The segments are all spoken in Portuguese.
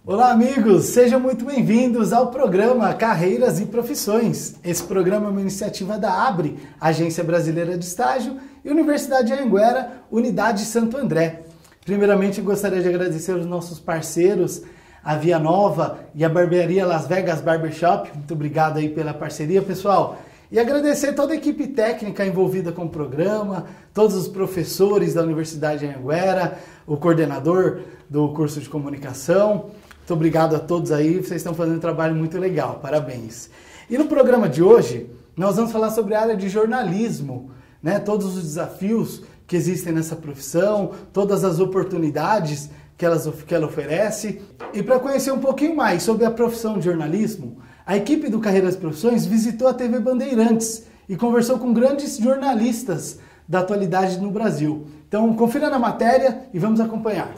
Olá amigos, sejam muito bem-vindos ao programa Carreiras e Profissões. Esse programa é uma iniciativa da ABRE, Agência Brasileira de Estágio, e Universidade de Anhanguera, Unidade Santo André. Primeiramente, gostaria de agradecer aos nossos parceiros, a Via Nova e a barbearia Las Vegas Barbershop. Muito obrigado aí pela parceria, pessoal. E agradecer toda a equipe técnica envolvida com o programa, todos os professores da Universidade de Anhanguera, o coordenador do curso de comunicação. Muito obrigado a todos aí, vocês estão fazendo um trabalho muito legal, parabéns. E no programa de hoje, nós vamos falar sobre a área de jornalismo, né? Todos os desafios que existem nessa profissão, todas as oportunidades que ela oferece. E para conhecer um pouquinho mais sobre a profissão de jornalismo, a equipe do Carreiras e Profissões visitou a TV Bandeirantes e conversou com grandes jornalistas da atualidade no Brasil. Então, confira na matéria e vamos acompanhar.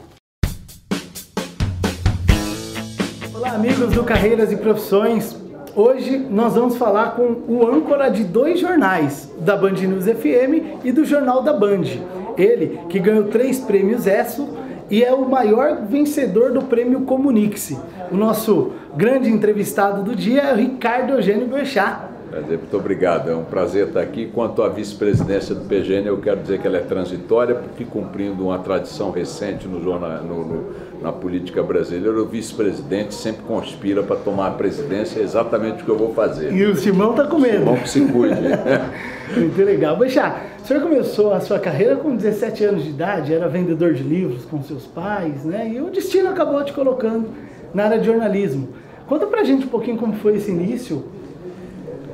Olá, amigos do Carreiras e Profissões. Hoje nós vamos falar com o âncora de dois jornais, da Band News FM e do Jornal da Band. Ele que ganhou 3 prêmios ESSO e é o maior vencedor do prêmio Comunique-se. O nosso grande entrevistado do dia é o Ricardo Eugênio Boechat. Muito obrigado, é um prazer estar aqui. Quanto à vice-presidência do PGN, eu quero dizer que ela é transitória, porque cumprindo uma tradição recente na política brasileira, o vice-presidente sempre conspira para tomar a presidência, é exatamente o que eu vou fazer. E o Simão está com medo. Simão que se cuide. Muito legal. Boechat, o senhor começou a sua carreira com 17 anos de idade, era vendedor de livros com seus pais, né? E o destino acabou te colocando na área de jornalismo. Conta pra gente um pouquinho como foi esse início.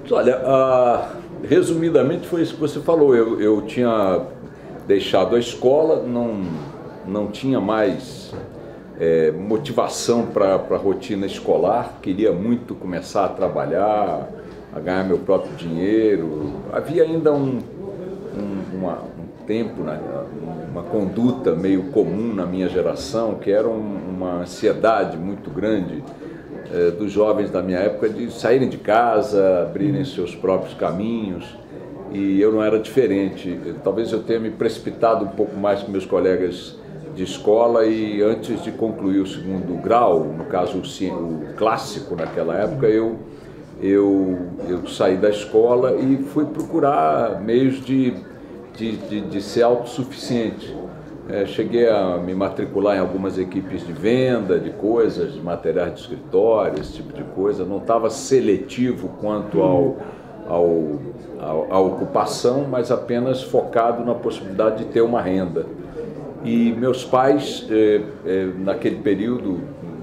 Olha, resumidamente foi isso que você falou. Eu tinha deixado a escola, não tinha mais motivação para a rotina escolar, queria muito começar a trabalhar, a ganhar meu próprio dinheiro. Havia ainda um tempo, uma conduta meio comum na minha geração, que era uma ansiedade muito grande dos jovens da minha época de saírem de casa, abrirem seus próprios caminhos, e eu não era diferente. Talvez eu tenha me precipitado um pouco mais que meus colegas de escola, e antes de concluir o segundo grau, no caso o clássico naquela época, eu saí da escola e fui procurar meios de ser autossuficiente. Cheguei a me matricular em algumas equipes de venda, de coisas, de materiais de escritório, esse tipo de coisa. Não estava seletivo quanto à ocupação, mas apenas focado na possibilidade de ter uma renda. E meus pais, naquele período,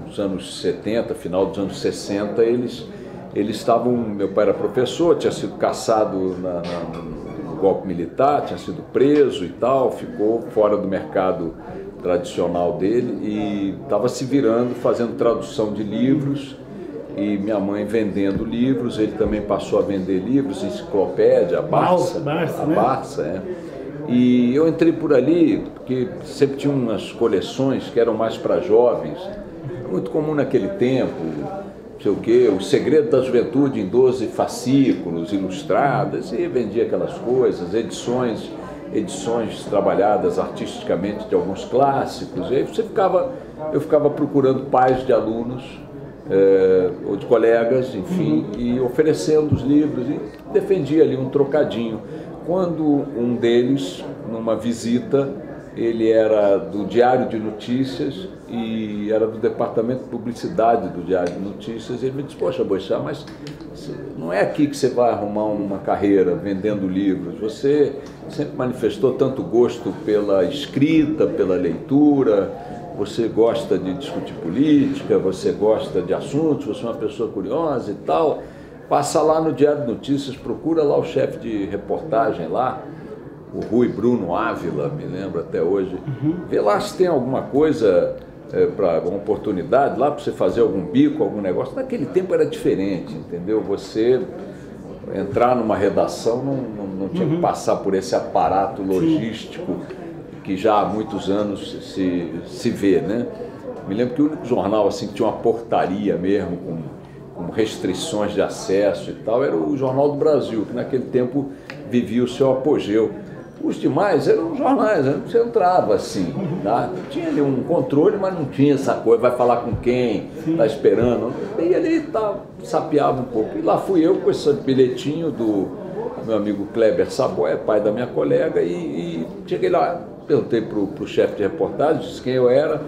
nos anos 70, final dos anos 60, eles estavam... Meu pai era professor, tinha sido cassado no golpe militar, tinha sido preso e tal, ficou fora do mercado tradicional dele e estava se virando, fazendo tradução de livros, e minha mãe vendendo livros. Ele também passou a vender livros, enciclopédia, a Barça. E eu entrei por ali, porque sempre tinha umas coleções que eram mais para jovens, muito comum naquele tempo, o Segredo da Juventude em 12 fascículos, ilustradas, e vendia aquelas coisas, edições trabalhadas artisticamente de alguns clássicos. E aí eu ficava procurando pais de alunos, ou de colegas, enfim, e oferecendo os livros, e defendia ali um trocadinho. Quando um deles, numa visita, ele era do Diário de Notícias e era do departamento de publicidade do Diário de Notícias, e ele me disse: poxa, Boechat, mas não é aqui que você vai arrumar uma carreira vendendo livros. Você sempre manifestou tanto gosto pela escrita, pela leitura, você gosta de discutir política, você gosta de assuntos, você é uma pessoa curiosa e tal. Passa lá no Diário de Notícias, procura lá o chefe de reportagem lá, o Rui Bruno Ávila, me lembro até hoje. Vê lá se tem alguma coisa, para uma oportunidade lá para você fazer algum bico, algum negócio. Naquele tempo era diferente, entendeu? Você entrar numa redação não tinha que passar por esse aparato logístico que já há muitos anos se vê, né? Me lembro que o único jornal assim que tinha uma portaria mesmo, com restrições de acesso e tal, era o Jornal do Brasil, que naquele tempo vivia o seu apogeu. Os demais eram jornais, né? Você entrava assim, tá? Tinha ali um controle, mas não tinha essa coisa, vai falar com quem, está esperando. E ali sapeava um pouco. E lá fui eu com esse bilhetinho do meu amigo Kleber Saboia, pai da minha colega, e cheguei lá, perguntei para o chefe de reportagem, disse quem eu era,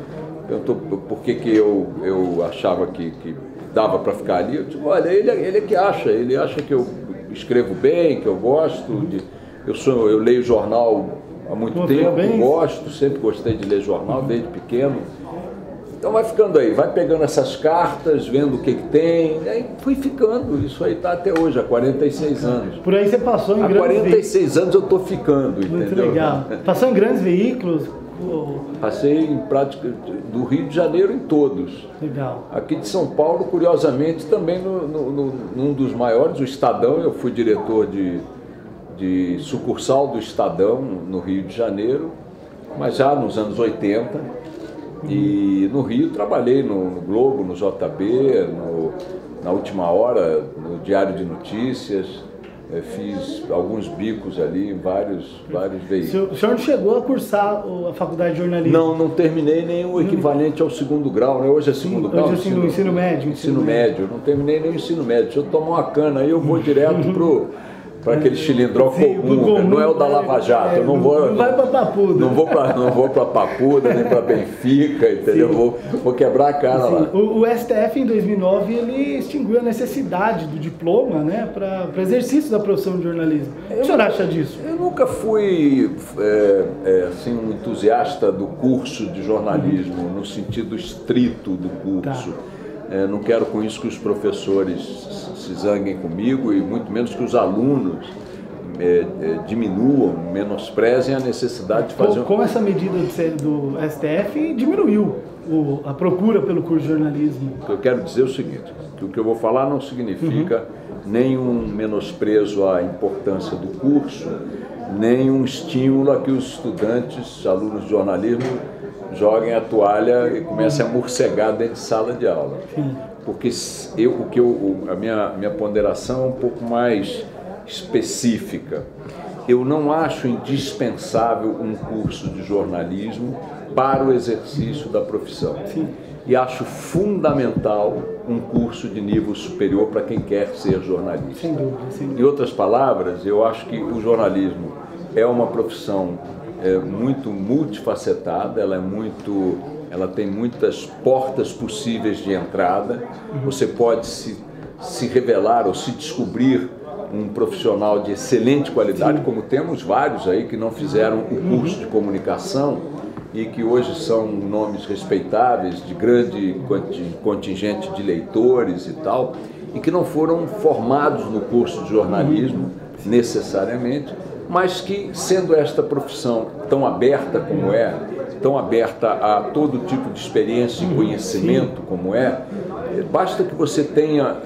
perguntou por que eu achava que dava para ficar ali. Eu disse, olha, ele é que acha, ele acha que eu escrevo bem, que eu gosto de... Eu leio jornal há muito tempo, gosto, sempre gostei de ler jornal, desde pequeno. Então vai ficando aí, vai pegando essas cartas, vendo o que tem, aí fui ficando, isso aí está até hoje, há 46 anos. Por aí você passou em grandes veículos. Há 46 anos eu estou ficando, muito entendeu? Muito legal. Passou em grandes veículos? Passei em prática do Rio de Janeiro em todos. Legal. Aqui de São Paulo, curiosamente, também num dos maiores, o Estadão, eu fui diretor de sucursal do Estadão no Rio de Janeiro, mas já nos anos 80. E no Rio trabalhei no Globo, no JB, na Última Hora, no Diário de Notícias. Fiz alguns bicos ali em vários veículos. O senhor não chegou a cursar a faculdade de jornalismo? Não terminei nem o equivalente ao segundo grau, né? Hoje é segundo grau. Hoje é ensino médio. Ensino médio. Não terminei nem o ensino médio. Se eu tomar uma cana aí, eu vou direto para aquele cilindrão comum, não é o da Lava Jato. Não vai para Papuda. Não vou para Papuda, nem para Benfica, entendeu? Vou quebrar a cara lá. O STF, em 2009, ele extinguiu a necessidade do diploma, né, para exercício da profissão de jornalismo. O que o senhor acha disso? Eu nunca fui assim, um entusiasta do curso de jornalismo, no sentido estrito do curso. Não quero com isso que os professores se zanguem comigo e muito menos que os alunos diminuam, menosprezem a necessidade de fazer... Como essa medida do STF diminuiu a procura pelo curso de jornalismo? Eu quero dizer o seguinte, que o que eu vou falar não significa nenhum menosprezo à importância do curso, nem um estímulo a que os estudantes, alunos de jornalismo, joguem a toalha e comecem a morcegar dentro de sala de aula. Sim. Porque a minha ponderação é um pouco mais específica. Eu não acho indispensável um curso de jornalismo para o exercício da profissão. Sim. E acho fundamental um curso de nível superior para quem quer ser jornalista. Sem dúvida, sem dúvida. Em outras palavras, eu acho que o jornalismo é uma profissão muito multifacetada, ela tem muitas portas possíveis de entrada. Você pode se revelar ou se descobrir um profissional de excelente qualidade, como temos vários aí que não fizeram o curso de comunicação e que hoje são nomes respeitáveis, de grande contingente de leitores e tal, e que não foram formados no curso de jornalismo necessariamente, mas que, sendo esta profissão tão aberta como é, tão aberta a todo tipo de experiência e conhecimento como é, basta que você tenha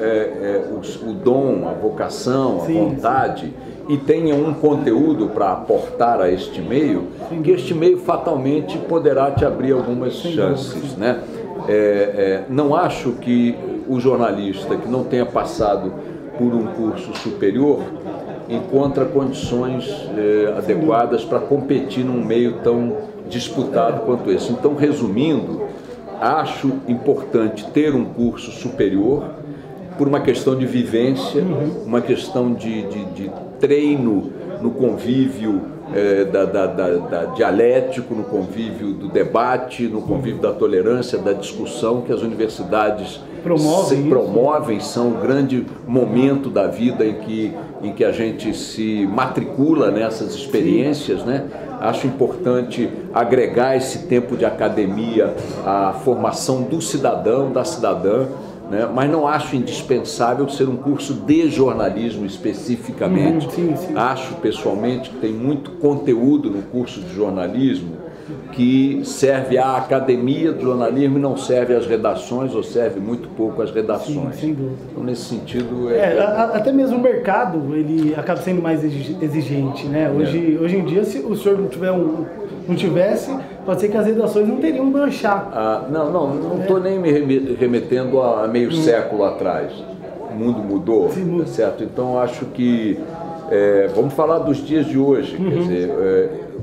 o dom, a vocação, a vontade e tenha um conteúdo para aportar a este meio, que este meio fatalmente poderá te abrir algumas chances, né? Não acho que o jornalista que não tenha passado por um curso superior encontra condições adequadas para competir num meio tão disputado quanto esse. Então, resumindo, acho importante ter um curso superior por uma questão de vivência, uma questão de treino no convívio da dialético, no convívio do debate, no convívio da tolerância, da discussão que as universidades promovem, são o grande momento da vida em que a gente se matricula nessas experiências, né? Acho importante agregar esse tempo de academia à formação do cidadão, da cidadã, né? Mas não acho indispensável ser um curso de jornalismo especificamente. Acho pessoalmente que tem muito conteúdo no curso de jornalismo que serve à academia do jornalismo e não serve às redações, ou serve muito pouco às redações. Sim, sem dúvida. Então, nesse sentido... Até mesmo o mercado, ele acaba sendo mais exigente, né? Hoje em dia, se o senhor não tivesse, pode ser que as redações não teriam um manchar. Não estou nem me remetendo a meio século atrás. O mundo mudou, certo? Então, acho que Vamos falar dos dias de hoje. Quer dizer,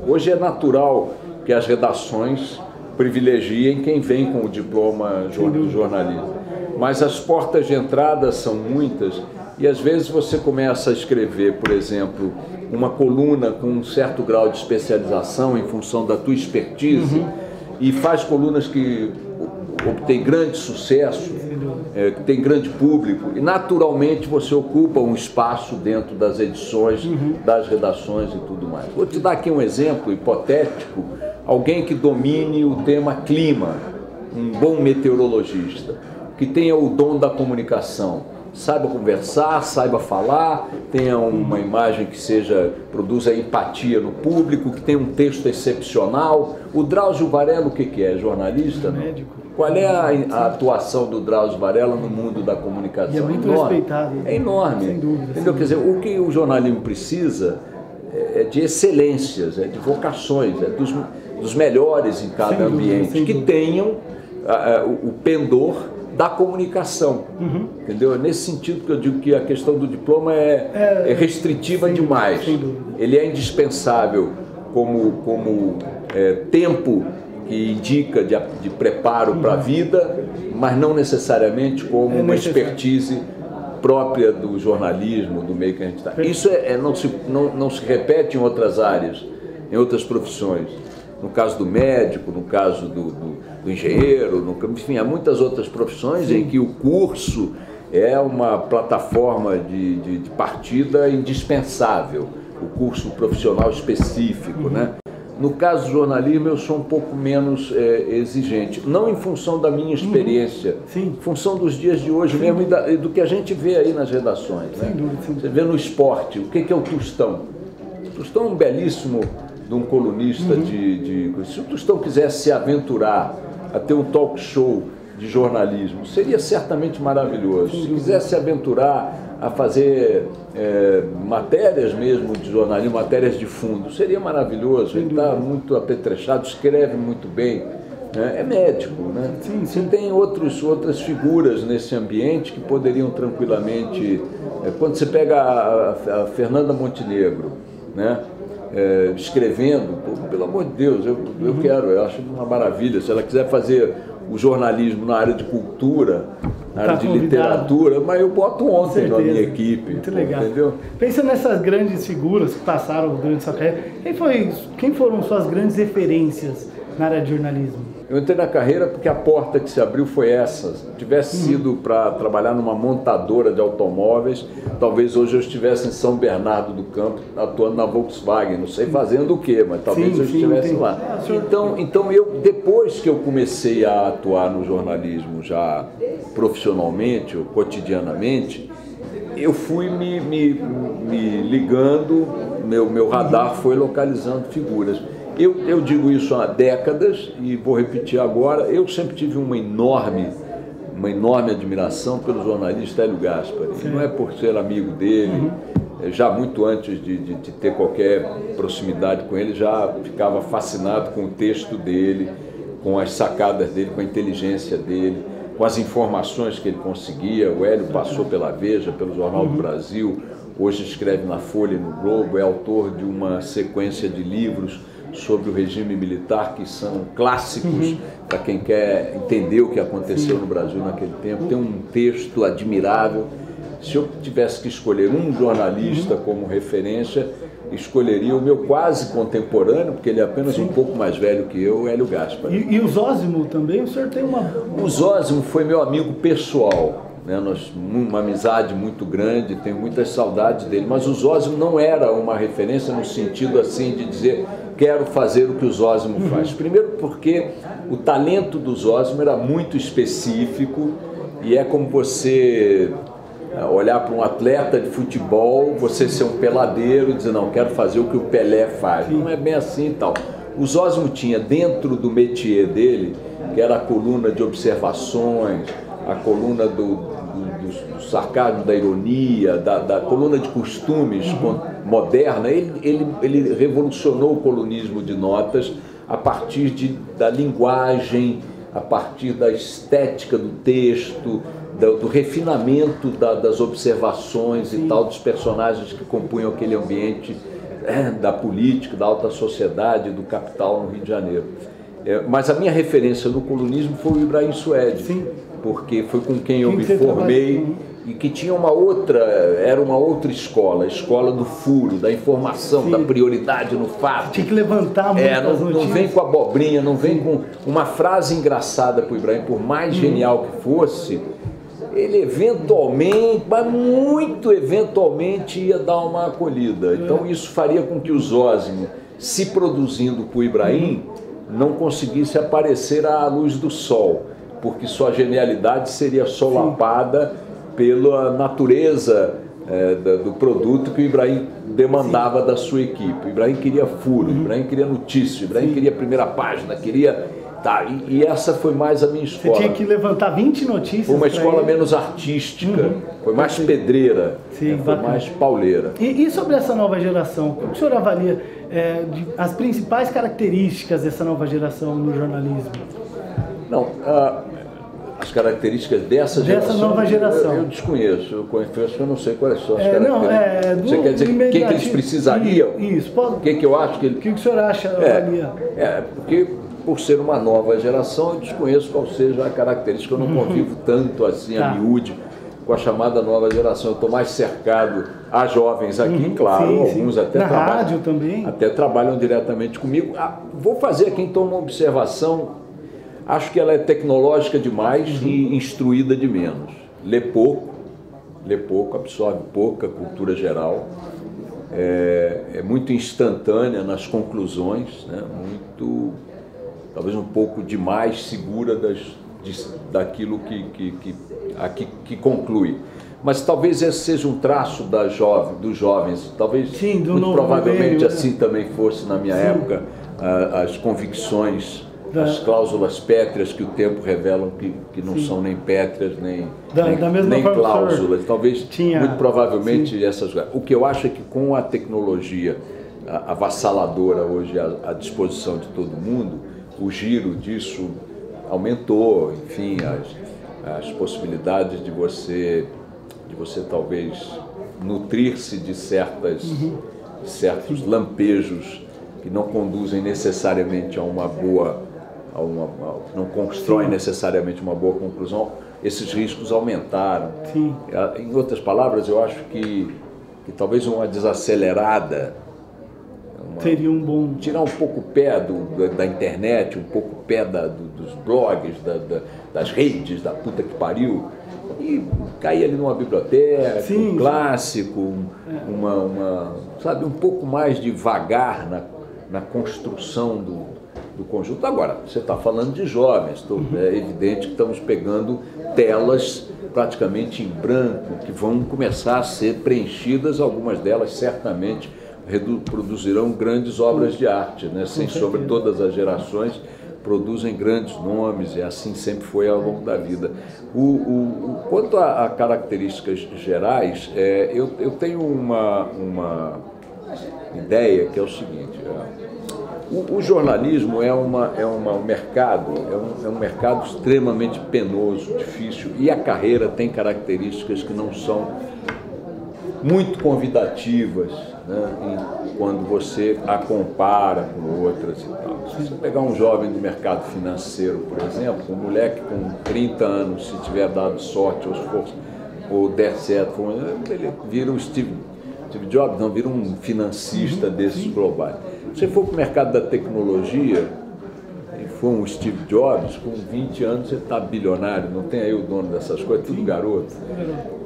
hoje é natural que as redações privilegiem quem vem com o diploma do jornalismo. Mas as portas de entrada são muitas e às vezes você começa a escrever, por exemplo, uma coluna com um certo grau de especialização em função da tua expertise e faz colunas que obtêm grande sucesso, que tem grande público e naturalmente você ocupa um espaço dentro das edições, das redações e tudo mais. Vou te dar aqui um exemplo hipotético, alguém que domine o tema clima, um bom meteorologista, que tenha o dom da comunicação, saiba conversar, saiba falar, tenha uma imagem que produza empatia no público, que tenha um texto excepcional. O Drauzio Varela, o que é? Jornalista? Médico. Qual é a atuação do Drauzio Varela no mundo da comunicação? E é muito respeitado. É enorme. Sem dúvida. Entendeu? Quer dizer, o que o jornalismo precisa é de excelências, é de vocações, é dos melhores em cada ambiente, que tenham o pendor da comunicação, entendeu? É nesse sentido que eu digo que a questão do diploma é restritiva demais. Ele é indispensável como tempo que indica de preparo para a vida, mas não necessariamente como uma expertise própria do jornalismo, do meio que a gente está. Isso não se repete em outras áreas, em outras profissões. No caso do médico, no caso do engenheiro, enfim, há muitas outras profissões em que o curso é uma plataforma de partida indispensável, o curso profissional específico, né? No caso do jornalismo, eu sou um pouco menos exigente, não em função da minha experiência, em função dos dias de hoje mesmo e do que a gente vê aí nas redações. Né? Você vê no esporte, o que é o Tostão? O Tostão é um belíssimo de um colunista Se o Tostão quisesse se aventurar a ter um talk show de jornalismo, seria certamente maravilhoso. Se quisesse se aventurar a fazer matérias mesmo de jornalismo, matérias de fundo, seria maravilhoso. Ele está muito apetrechado, escreve muito bem, né? É médico, né? Você tem outras figuras nesse ambiente que poderiam tranquilamente... quando você pega a Fernanda Montenegro, né? Escrevendo, pelo amor de Deus, eu acho uma maravilha. Se ela quiser fazer o jornalismo na área de cultura, na área de literatura, mas eu boto ontem na minha equipe. Muito legal. Entendeu? Pensa nessas grandes figuras que passaram durante sua carreira, quem foram suas grandes referências na área de jornalismo? Eu entrei na carreira porque a porta que se abriu foi essa. Se tivesse sido para trabalhar numa montadora de automóveis, talvez hoje eu estivesse em São Bernardo do Campo, atuando na Volkswagen, não sei fazendo o quê, mas talvez eu estivesse lá. Então depois que eu comecei a atuar no jornalismo já profissionalmente ou cotidianamente, eu fui me ligando, meu radar foi localizando figuras. Eu digo isso há décadas e vou repetir agora, eu sempre tive uma enorme admiração pelo jornalista Hélio Gaspari. E não é por ser amigo dele, já muito antes de ter qualquer proximidade com ele, já ficava fascinado com o texto dele, com as sacadas dele, com a inteligência dele, com as informações que ele conseguia. O Hélio passou pela Veja, pelo Jornal do Brasil, hoje escreve na Folha e no Globo, é autor de uma sequência de livros sobre o regime militar, que são clássicos para quem quer entender o que aconteceu no Brasil naquele tempo. Tem um texto admirável. Se eu tivesse que escolher um jornalista como referência, escolheria o meu quase contemporâneo, porque ele é apenas um pouco mais velho que eu, o Hélio Gaspari. E o Zósimo também? O senhor tem uma... O Zósimo foi meu amigo pessoal. Uma amizade muito grande, tenho muitas saudades dele, mas o Zósimo não era uma referência no sentido assim de dizer quero fazer o que o Zósimo faz. Primeiro porque o talento do Zósimo era muito específico e é como você olhar para um atleta de futebol, você ser um peladeiro e dizer não, quero fazer o que o Pelé faz. Não é bem assim e tal. O Zósimo tinha dentro do métier dele, que era a coluna de observações, a coluna do sarcasmo, da ironia, da coluna de costumes moderna, ele revolucionou o colunismo de notas a partir da linguagem, a partir da estética do texto, do refinamento das observações e tal, dos personagens que compunham aquele ambiente da política, da alta sociedade, do capital no Rio de Janeiro. Mas a minha referência no colunismo foi o Ibrahim Suede, porque foi com quem eu me formei e que tinha era uma outra escola, a escola do furo, da informação, da prioridade no fato. Tinha que levantar muitas não vem com abobrinha, não vem com uma frase engraçada para o Ibrahim, por mais genial que fosse, ele eventualmente, mas muito eventualmente, ia dar uma acolhida. Então isso faria com que o Zósimo, se produzindo por Ibrahim, não conseguisse aparecer à luz do sol, porque sua genialidade seria solapada pela natureza do produto que o Ibrahim demandava da sua equipe. O Ibrahim queria furo, o Ibrahim queria notícia, o Ibrahim queria primeira página, queria... E essa foi mais a minha escola. Você tinha que levantar 20 notícias. Foi uma escola menos artística, foi mais pedreira, foi mais pauleira. E sobre essa nova geração, como o senhor avalia as principais características dessa nova geração no jornalismo? Não, as características dessa nova geração. Eu desconheço, eu confesso que eu não sei quais são as características. Você quer dizer o que eles precisariam? Isso. O que eu acho que eles... O que o senhor acha, avalia? Porque por ser uma nova geração, eu desconheço qual seja a característica. Eu não convivo tanto assim a miúde com a chamada nova geração. Eu estou mais cercado a jovens aqui, claro, alguns até na rádio também. Até trabalham diretamente comigo. Vou fazer aqui então uma observação. Acho que ela é tecnológica demais e instruída de menos. Lê pouco, absorve pouca cultura geral. É muito instantânea nas conclusões, né? Talvez um pouco demais segura daquilo que conclui. Mas talvez esse seja um traço dos jovens, talvez muito provavelmente assim também fosse na minha época, as convicções, as cláusulas pétreas que o tempo revelam que não são nem pétreas, nem cláusulas. Talvez, muito provavelmente, essas coisas. O que eu acho é que com a tecnologia avassaladora hoje à disposição de todo mundo, o giro disso aumentou, enfim, as possibilidades de você talvez nutrir-se de certos lampejos que não conduzem necessariamente a uma boa, não constroem necessariamente uma boa conclusão. Esses riscos aumentaram. Em outras palavras, eu acho que talvez uma desacelerada seria um bom... Tirar um pouco o pé da internet, um pouco o pé dos blogs, das redes, da puta que pariu, e cair ali numa biblioteca, um clássico, sabe, um pouco mais devagar na construção do conjunto. Agora, você está falando de jovens, é evidente que estamos pegando telas praticamente em branco, que vão começar a ser preenchidas, algumas delas certamente produzirão grandes obras de arte, né? Sem sobre todas as gerações produzem grandes nomes, e assim sempre foi ao longo da vida. Quanto a características gerais, eu tenho uma ideia que é o seguinte: o jornalismo é um mercado extremamente penoso, difícil, e a carreira tem características que não são muito convidativas, né, quando você a compara com outras e tal. Se você pegar um jovem do mercado financeiro, por exemplo, um moleque com 30 anos, se tiver dado sorte ou esforço, ou der certo, ele vira um Steve Jobs, não, vira um financista desses globais. Se você for para o mercado da tecnologia e for um Steve Jobs, com 20 anos você está bilionário, não tem aí o dono dessas coisas, tudo garoto.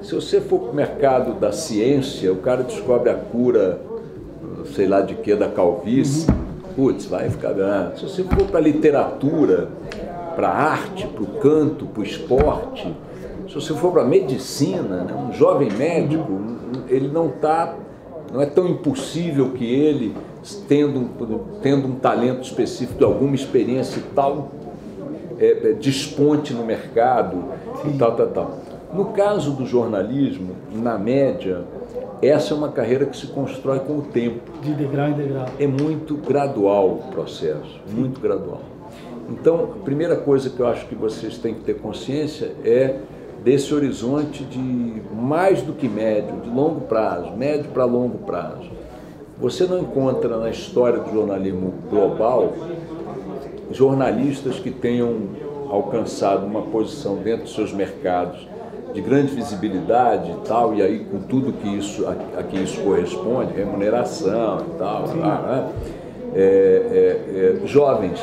Se você for para o mercado da ciência, o cara descobre a cura, sei lá de quê, da calvície, putz, vai ficar grande. Se você for para a literatura, para a arte, para o canto, para o esporte, se você for para a medicina, né, um jovem médico, ele não é tão impossível que ele, tendo um talento específico, alguma experiência e tal, desponte no mercado e tal. No caso do jornalismo, na média, essa é uma carreira que se constrói com o tempo. De degrau em degrau. É muito gradual o processo, muito gradual. Então, a primeira coisa que eu acho que vocês têm que ter consciência é desse horizonte de mais do que médio, de longo prazo, médio para longo prazo. Você não encontra na história do jornalismo global jornalistas que tenham alcançado uma posição dentro dos seus mercados de grande visibilidade e tal, e aí com tudo que isso, a que isso corresponde, remuneração e tal, jovens.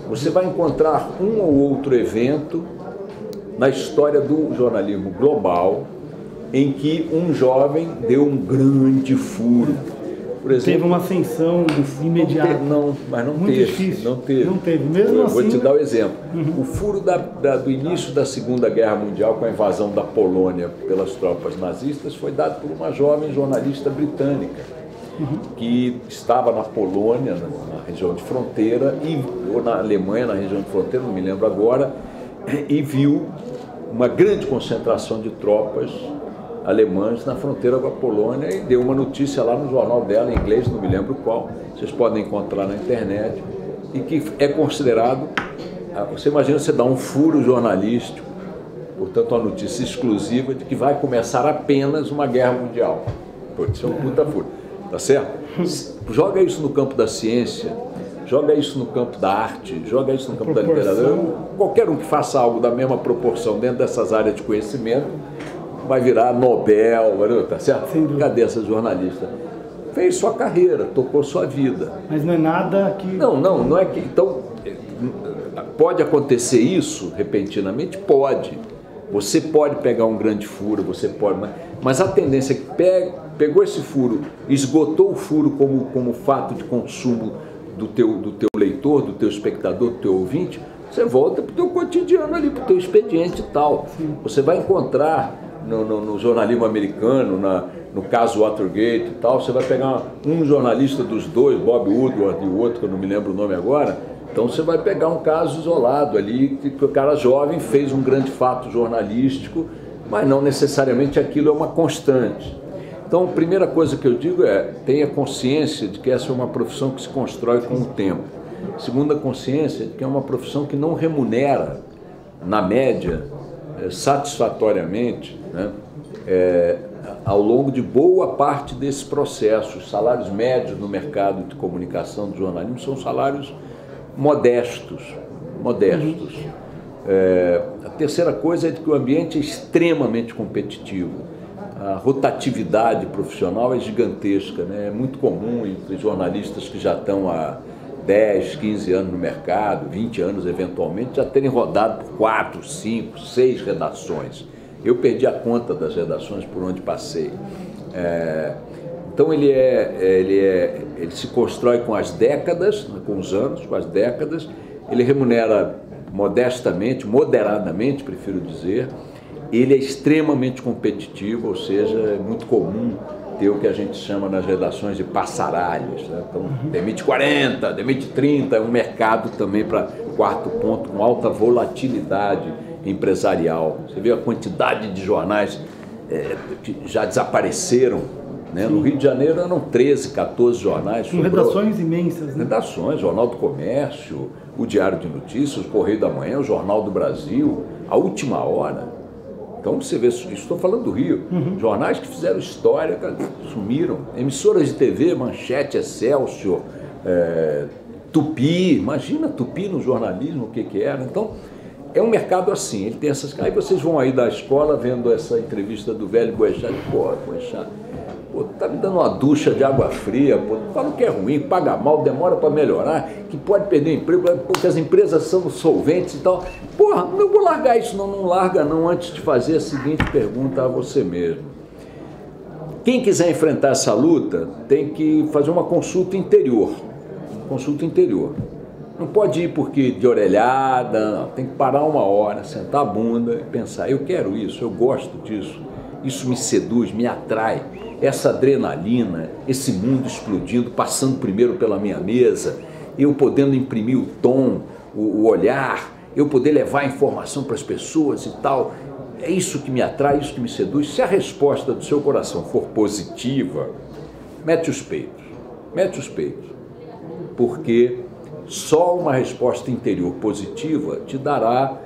Você vai encontrar um ou outro evento na história do jornalismo global em que um jovem deu um grande furo. Por exemplo, teve uma ascensão imediata. Mas não muito teve. Difícil. Não teve. Não teve. Mesmo eu assim. vou te dar o exemplo. O furo do início da Segunda Guerra Mundial, com a invasão da Polônia pelas tropas nazistas, foi dado por uma jovem jornalista britânica que estava na Polônia, na região de fronteira, ou na Alemanha, na região de fronteira, não me lembro agora, e viu uma grande concentração de tropas alemãs na fronteira com a Polônia e deu uma notícia lá no jornal dela, em inglês, não me lembro qual, vocês podem encontrar na internet, e que é considerado, você imagina você dar um furo jornalístico, portanto uma notícia exclusiva de que vai começar apenas uma guerra mundial. Isso é um puta furo, tá certo? Joga isso no campo da ciência, joga isso no campo da arte, joga isso no campo da literatura, qualquer um que faça algo da mesma proporção dentro dessas áreas de conhecimento, vai virar Nobel, tá certo? Cadê essa jornalista? Fez sua carreira, tocou sua vida. Mas não é nada que... Não é que... Então, pode acontecer isso repentinamente? Pode. Você pode pegar um grande furo, você pode... Mas a tendência é que pegou esse furo, esgotou o furo como fato de consumo do teu leitor, do teu espectador, do teu ouvinte, você volta para o teu cotidiano ali, para o teu expediente e tal. Sim. Você vai encontrar... No jornalismo americano, no caso Watergate e tal, você vai pegar um jornalista dos dois, Bob Woodward e o outro, que eu não me lembro o nome agora, então você vai pegar um caso isolado ali, que o cara jovem fez um grande fato jornalístico, mas não necessariamente aquilo é uma constante. Então, a primeira coisa que eu digo é, tenha consciência de que essa é uma profissão que se constrói com o tempo. Segunda consciência de que é uma profissão que não remunera, na média, satisfatoriamente, né, ao longo de boa parte desse processo. Os salários médios no mercado de comunicação do jornalismo são salários modestos. A terceira coisa é de que o ambiente é extremamente competitivo. A rotatividade profissional é gigantesca, né? É muito comum entre jornalistas que já estão há 10, 15 anos no mercado, 20 anos eventualmente, já terem rodado por 4, 5, 6 redações. Eu perdi a conta das redações por onde passei. Então ele se constrói com as décadas, com os anos, com as décadas, ele remunera modestamente, moderadamente, prefiro dizer, ele é extremamente competitivo, ou seja, é muito comum ter o que a gente chama nas redações de passaralhos, né? Então, demite 40, demite 30, é um mercado também, para quarto ponto, com alta volatilidade empresarial. Você vê a quantidade de jornais que já desapareceram, né? No Rio de Janeiro eram 13, 14 jornais. Com redações imensas, né? Redações, Jornal do Comércio, o Diário de Notícias, o Correio da Manhã, o Jornal do Brasil, a Última Hora. Então você vê, estou falando do Rio, jornais que fizeram história, sumiram, emissoras de TV, Manchete, Excelsior, Tupi, imagina Tupi no jornalismo, o que era. Então é um mercado assim, ele tem essas... Aí vocês vão aí da escola vendo essa entrevista do velho Boechat, Boechat, tá me dando uma ducha de água fria, fala que é ruim, paga mal, demora para melhorar, que pode perder emprego, porque as empresas são solventes e tal. Porra, eu vou largar isso, não larga não, antes de fazer a seguinte pergunta a você mesmo. Quem quiser enfrentar essa luta tem que fazer uma consulta interior. Não pode ir porque de orelhada, não, tem que parar uma hora, sentar a bunda e pensar, eu quero isso, eu gosto disso, isso me seduz, me atrai. Essa adrenalina, esse mundo explodindo, passando primeiro pela minha mesa, eu podendo imprimir o tom, o olhar, eu poder levar a informação para as pessoas e tal, é isso que me atrai, isso que me seduz. Se a resposta do seu coração for positiva, mete os peitos, porque só uma resposta interior positiva te dará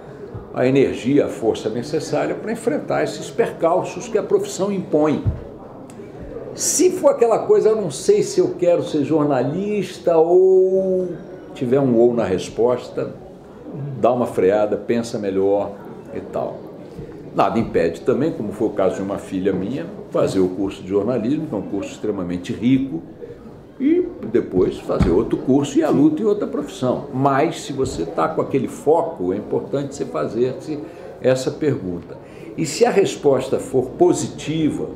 a energia, a força necessária para enfrentar esses percalços que a profissão impõe. Se for aquela coisa, eu não sei se eu quero ser jornalista ou tiver um ou na resposta, dá uma freada, pensa melhor e tal. Nada impede também, como foi o caso de uma filha minha, fazer o curso de jornalismo, que é um curso extremamente rico, e depois fazer outro curso e a luta em outra profissão. Mas se você está com aquele foco, é importante você fazer-se essa pergunta. E se a resposta for positiva,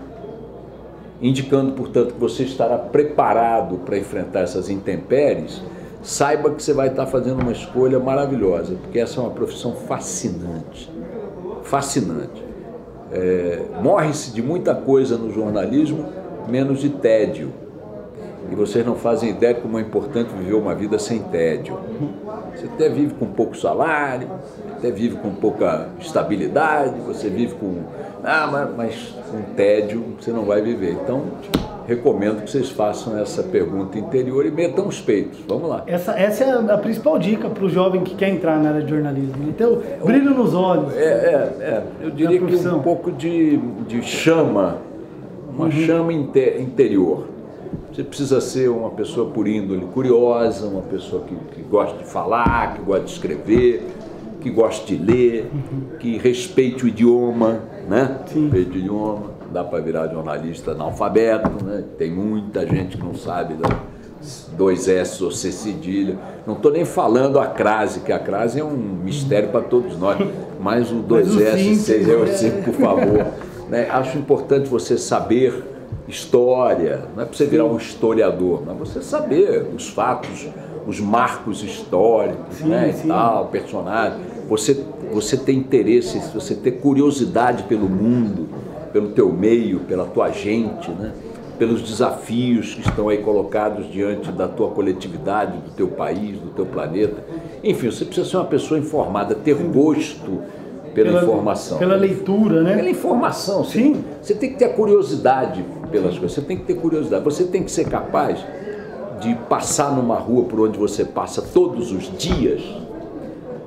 indicando, portanto, que você estará preparado para enfrentar essas intempéries, saiba que você vai estar fazendo uma escolha maravilhosa, porque essa é uma profissão fascinante. Fascinante. Morre-se de muita coisa no jornalismo, menos de tédio. E vocês não fazem ideia de como é importante viver uma vida sem tédio. Você até vive com pouco salário, até vive com pouca estabilidade, você vive com... mas com tédio você não vai viver. Então, recomendo que vocês façam essa pergunta interior e metam os peitos. Vamos lá. Essa é a principal dica para o jovem que quer entrar na área de jornalismo. Então, brilho nos olhos. Eu diria que um pouco de chama, uma chama interior. Você precisa ser uma pessoa por índole curiosa, uma pessoa que gosta de falar, que gosta de escrever, que gosta de ler, que respeite o idioma, né? Sim. Respeite o idioma. Dá para virar jornalista analfabeto, né? Tem muita gente que não sabe dois S ou C cedilha. Não estou nem falando a crase, que a crase é um mistério para todos nós, mas o dois S, C, por favor. Né? Acho importante você saber história, não é para você virar um historiador, mas você saber os fatos, os marcos históricos, né, e tal, personagens. Você ter interesse, você ter curiosidade pelo mundo, pelo teu meio, pela tua gente, né, pelos desafios que estão aí colocados diante da tua coletividade, do teu país, do teu planeta. Enfim, você precisa ser uma pessoa informada, ter gosto pela informação. Pela leitura, né? Pela informação, sim. Você tem que ter a curiosidade pelas coisas, você tem que ter curiosidade, você tem que ser capaz de passar numa rua por onde você passa todos os dias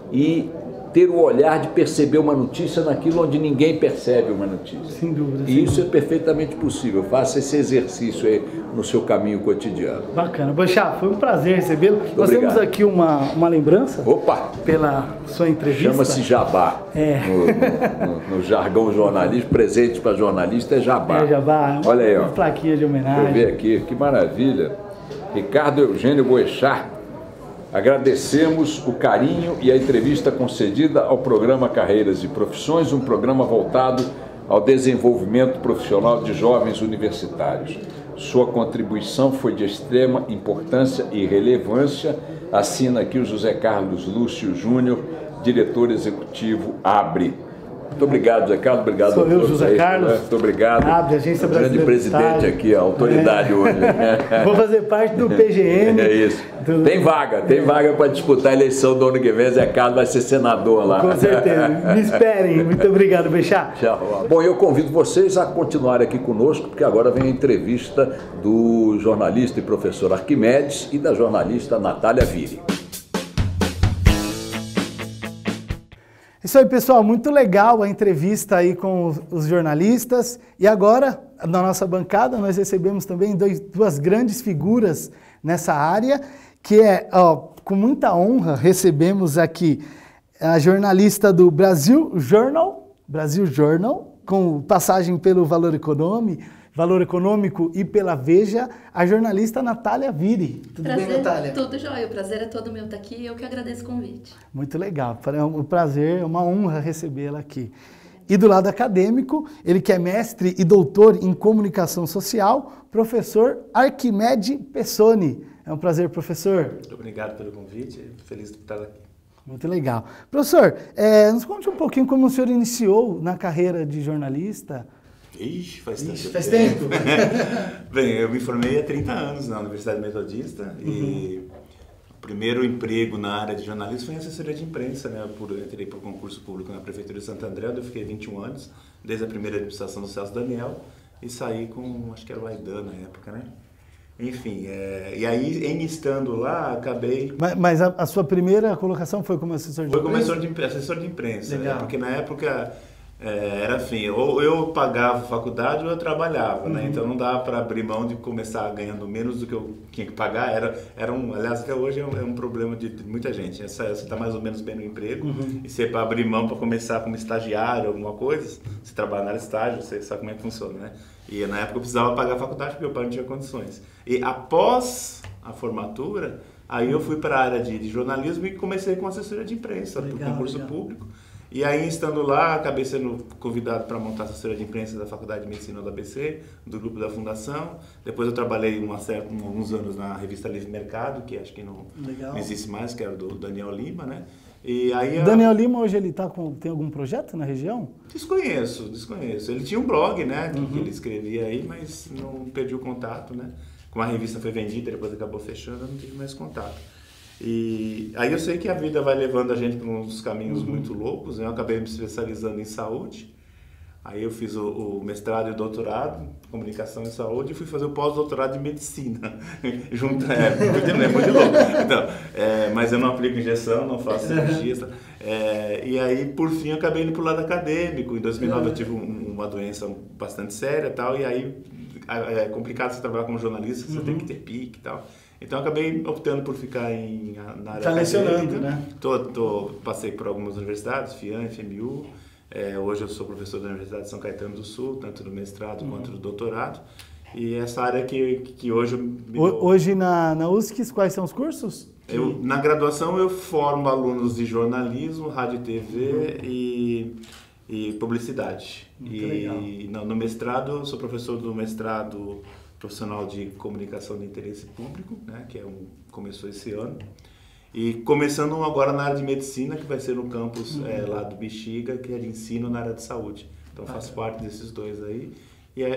e ter o olhar de perceber uma notícia naquilo onde ninguém percebe uma notícia. Sem dúvida. E isso é perfeitamente possível. Faça esse exercício aí no seu caminho cotidiano. Bacana. Boechat, foi um prazer recebê-lo. Nós temos aqui uma lembrança. Opa! Pela sua entrevista. Chama-se jabá. No jargão jornalístico, presente para jornalista é jabá. É jabá. Olha aí, ó. Uma plaquinha de homenagem. Deixa eu ver aqui, que maravilha. Ricardo Eugênio Boechat. Agradecemos o carinho e a entrevista concedida ao programa Carreiras e Profissões, um programa voltado ao desenvolvimento profissional de jovens universitários. Sua contribuição foi de extrema importância e relevância. Assina aqui o José Carlos Lúcio Júnior, diretor executivo ABRE. Muito obrigado, José Carlos. Obrigado. Sou eu, José Carlos. Muito obrigado. ABRE, Agência Brasileira. Grande presidente aqui, a autoridade hoje. Vou fazer parte do PGM. É isso. Tem vaga para disputar a eleição do ano que vem. Zé Carlos vai ser senador lá. Com certeza. Me esperem. Muito obrigado, Boechat. Tchau. Bom, eu convido vocês a continuarem aqui conosco, porque agora vem a entrevista do jornalista e professor Arquimedes e da jornalista Natália Vire. Isso aí, pessoal, muito legal a entrevista aí com os jornalistas. E agora, na nossa bancada, nós recebemos também duas grandes figuras nessa área, que com muita honra, recebemos aqui a jornalista do Brasil Journal, com passagem pelo Valor Econômico e pela Veja, a jornalista Natália Vire. Tudo bem, Natália? Tudo jóia, o prazer é todo meu estar aqui e eu que agradeço o convite. Muito legal, é um prazer, é uma honra recebê-la aqui. E do lado acadêmico, ele que é mestre e doutor em comunicação social, professor Arquimedes Pessoni. É um prazer, professor. Muito obrigado pelo convite, feliz de estar aqui. Muito legal. Professor, nos conte um pouquinho como o senhor iniciou na carreira de jornalista. Ixi, faz Faz tempo. Bem, eu me formei há 30 anos na Universidade Metodista e o primeiro emprego na área de jornalismo foi em assessoria de imprensa, né? Eu entrei por concurso público na Prefeitura de Santo André, onde eu fiquei 21 anos, desde a primeira administração do Celso Daniel, e saí com, acho que era o Aidan na época, né? Enfim, e aí, em estando lá, acabei... Mas a sua primeira colocação foi como assessor de imprensa? Foi como assessor de imprensa, Legal. Porque na época era assim, ou eu pagava faculdade ou eu trabalhava, né? Então não dava para abrir mão de começar ganhando menos do que eu tinha que pagar. Aliás, até hoje é um problema de muita gente. Você está mais ou menos bem no emprego e você para abrir mão para começar como estagiário, alguma coisa, você trabalha na área de estágio, você sabe como é que funciona, né? E na época eu precisava pagar a faculdade porque meu pai não tinha condições. E após a formatura, aí eu fui para a área de jornalismo e comecei com assessoria de imprensa, por concurso público. E aí, estando lá, acabei sendo convidado para montar a assessoria de imprensa da Faculdade de Medicina da ABC, do grupo da Fundação. Depois eu trabalhei alguns anos na revista Livre Mercado, que acho que não existe mais, que era do Daniel Lima, né? E aí Daniel Lima, hoje ele tem algum projeto na região? Desconheço. Ele tinha um blog, né, que ele escrevia aí, mas não perdi o contato, né? Como a revista foi vendida, depois acabou fechando, eu não tive mais contato. E aí eu sei que a vida vai levando a gente para uns caminhos muito loucos, né? Eu acabei me especializando em saúde, aí eu fiz o mestrado e o doutorado, comunicação e saúde, e fui fazer o pós-doutorado de medicina, junto, é muito louco, então, mas eu não aplico injeção, não faço cirurgia, e aí por fim eu acabei indo para o lado acadêmico. Em 2009 eu tive uma doença bastante séria e tal, e aí é complicado você trabalhar como jornalista, você tem que ter pique e tal. Então, eu acabei optando por ficar na área lecionando, né? Passei por algumas universidades, FIAM, FMU. Hoje eu sou professor da Universidade de São Caetano do Sul, tanto do mestrado quanto do doutorado. E essa área que hoje... Hoje na USC, quais são os cursos? Na graduação, eu formo alunos de jornalismo, rádio e TV e publicidade. Muito legal. E no mestrado, eu sou professor do mestrado profissional de comunicação de interesse público, né, que começou esse ano, e começando agora na área de medicina, que vai ser no campus lá do Bexiga, que é de ensino na área de saúde. Então faço parte desses dois aí.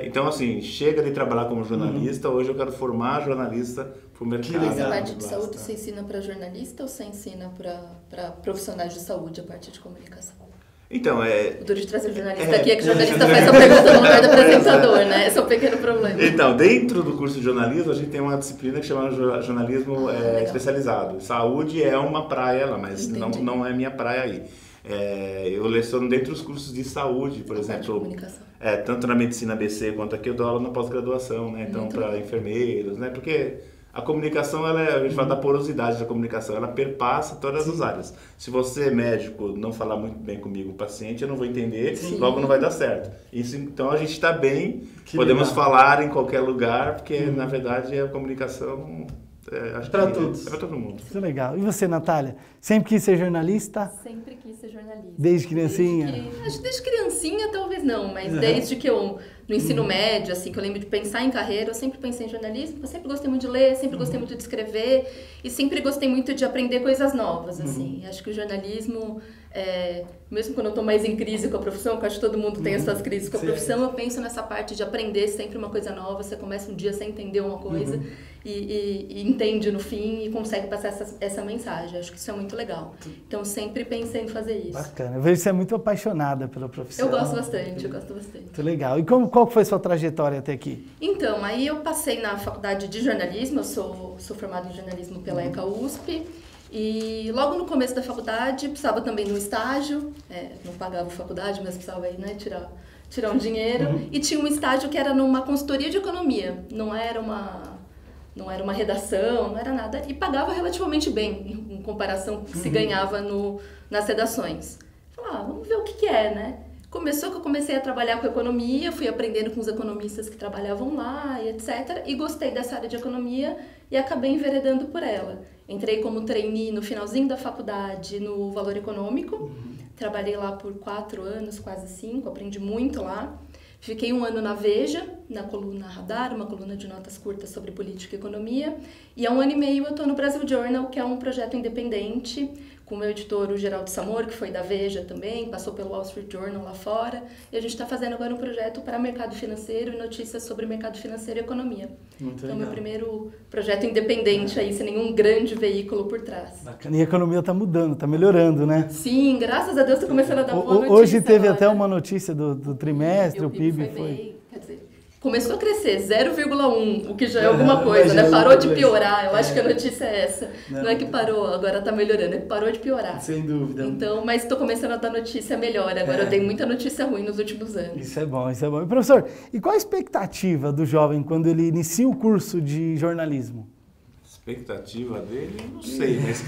Então assim, chega de trabalhar como jornalista, hoje eu quero formar jornalista para o mercado. Essa parte de saúde você ensina para jornalista ou você ensina para profissionais de saúde a parte de comunicação? Então, O duro de trazer o jornalista aqui é que o jornalista faz a pergunta no lugar do apresentador, né? Esse é um pequeno problema. Então, dentro do curso de jornalismo, a gente tem uma disciplina que chama jornalismo especializado. Saúde é uma praia lá, mas não é minha praia aí. Eu leciono dentro dos cursos de saúde, por exemplo. Tanto na medicina ABC quanto aqui, eu dou aula na pós-graduação, né? Então, para enfermeiros, né? Porque a comunicação, a gente fala da porosidade da comunicação, ela perpassa todas as áreas. Se você, médico, não falar muito bem comigo, o paciente, eu não vou entender, logo não vai dar certo. Então a gente está bem, podemos falar em qualquer lugar, porque na verdade a comunicação para todos. É para todo mundo. Isso é legal. E você, Natália? Sempre quis ser jornalista? Sempre quis ser jornalista. Desde criancinha? Acho que desde criancinha talvez não, mas desde que eu, no ensino médio, assim, que eu lembro de pensar em carreira, eu sempre pensei em jornalismo, eu sempre gostei muito de ler, sempre gostei muito de escrever e sempre gostei muito de aprender coisas novas, assim. Acho que o jornalismo, mesmo quando eu estou mais em crise com a profissão, que eu acho que todo mundo tem as suas crises com a profissão, eu penso nessa parte de aprender sempre uma coisa nova, você começa um dia sem entender uma coisa e entende no fim e consegue passar essa mensagem. Acho que isso é muito legal. Então, eu sempre pensei em fazer isso. Bacana. Eu vejo que você é muito apaixonada pela profissão. Eu gosto bastante. Muito legal. E qual foi a sua trajetória até aqui? Então, aí eu passei na faculdade de jornalismo, eu sou formada em jornalismo pela ECA USP, e logo no começo da faculdade precisava também de um estágio, não pagava a faculdade, mas precisava aí, né, tirar um dinheiro, e tinha um estágio que era numa consultoria de economia, não era uma redação, não era nada, e pagava relativamente bem, em comparação com o que se ganhava nas redações. Falei, vamos ver o que é, né? Começou que eu comecei a trabalhar com economia, fui aprendendo com os economistas que trabalhavam lá e etc. E gostei dessa área de economia e acabei enveredando por ela. Entrei como trainee no finalzinho da faculdade no Valor Econômico. Trabalhei lá por 4 anos, quase 5, aprendi muito lá. Fiquei 1 ano na Veja, na coluna Radar, uma coluna de notas curtas sobre política e economia. E há 1 ano e meio eu estou no Brasil Journal, que é um projeto independente, com o meu editor, o Geraldo Samor, que foi da Veja também, passou pelo Wall Street Journal lá fora. E a gente está fazendo agora um projeto para mercado financeiro e notícias sobre mercado financeiro e economia. Muito legal. Meu primeiro projeto independente aí, sem nenhum grande veículo por trás. Bacana. E a economia está mudando, está melhorando, né? Sim, graças a Deus está começando a dar boa notícia. Hoje teve agora. até uma notícia do trimestre, o PIB foi... Quer dizer, começou a crescer 0,1, o que já é alguma coisa, né? Parou de piorar, eu acho que a notícia é essa. Não é que parou, agora tá melhorando, é que parou de piorar. Sem dúvida. Então, mas estou começando a dar notícia melhor, agora eu tenho muita notícia ruim nos últimos anos. Isso é bom, isso é bom. E professor, e qual a expectativa do jovem quando ele inicia o curso de jornalismo? Expectativa dele, não sei, mas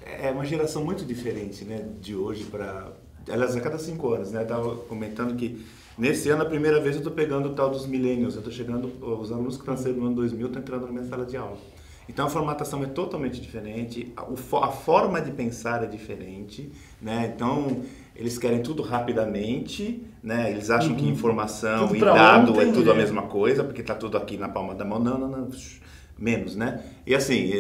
é uma geração muito diferente, né, de hoje para... Aliás, a cada 5 anos, né, eu estava comentando que nesse ano, a primeira vez, eu estou pegando o tal dos millennials, eu estou chegando, os alunos que estão no ano 2000 estão entrando na minha sala de aula. Então a formatação é totalmente diferente, a forma de pensar é diferente, né, então... Eles querem tudo rapidamente, né? Eles acham que informação tudo e dado ontem, é tudo a mesma coisa, porque está tudo aqui na palma da mão. Não, menos, né? E assim,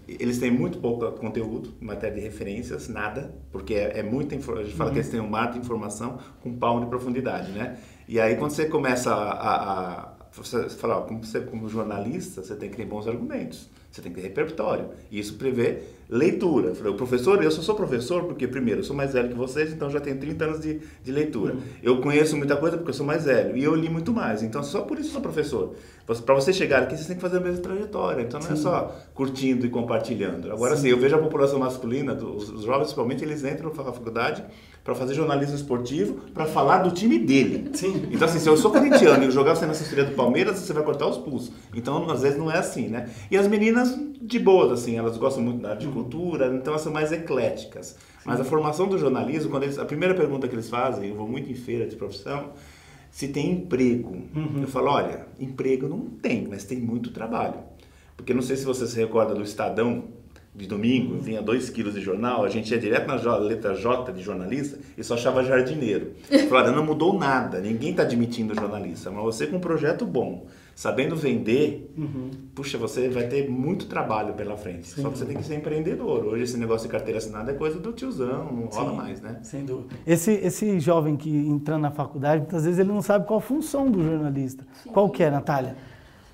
eles têm muito pouco conteúdo em matéria de referências, nada, porque a gente fala que eles têm um mar de informação com um palmo de profundidade, né? E aí quando você começa você fala, como jornalista, você tem que ter bons argumentos, você tem que ter repertório, e isso prevê leitura. Eu só sou professor porque, primeiro, eu sou mais velho que vocês, então já tenho 30 anos de leitura. Eu conheço muita coisa porque eu sou mais velho, e eu li muito mais, então só por isso eu sou professor. Para você chegar aqui, você tem que fazer a mesma trajetória, então não é só curtindo e compartilhando. Agora, sim, eu vejo a população masculina, os jovens principalmente, eles entram na faculdade para fazer jornalismo esportivo, para falar do time dele. Sim. Então, assim, se eu sou corintiano e eu jogar você na assessoria do Palmeiras, você vai cortar os pulsos. Então, às vezes, não é assim, né? E as meninas, de boas, assim, elas gostam muito da arte e cultura, então elas são mais ecléticas. Mas a formação do jornalismo, a primeira pergunta que eles fazem, eu vou muito em feira de profissão, se tem emprego. Eu falo, olha, emprego não tem, mas tem muito trabalho. Porque não sei se você se recorda do Estadão, de domingo, vinha 2 quilos de jornal, a gente ia direto na letra J de jornalista e só achava jardineiro. Falaram, não mudou nada, ninguém está admitindo jornalista, mas você com um projeto bom, sabendo vender, puxa, você vai ter muito trabalho pela frente. Só que você tem que ser empreendedor. Hoje esse negócio de carteira assinada é coisa do tiozão, não rola mais, né? Sem dúvida. Esse jovem que entra na faculdade, muitas vezes ele não sabe qual a função do jornalista. Sim. Qual que é, Natália?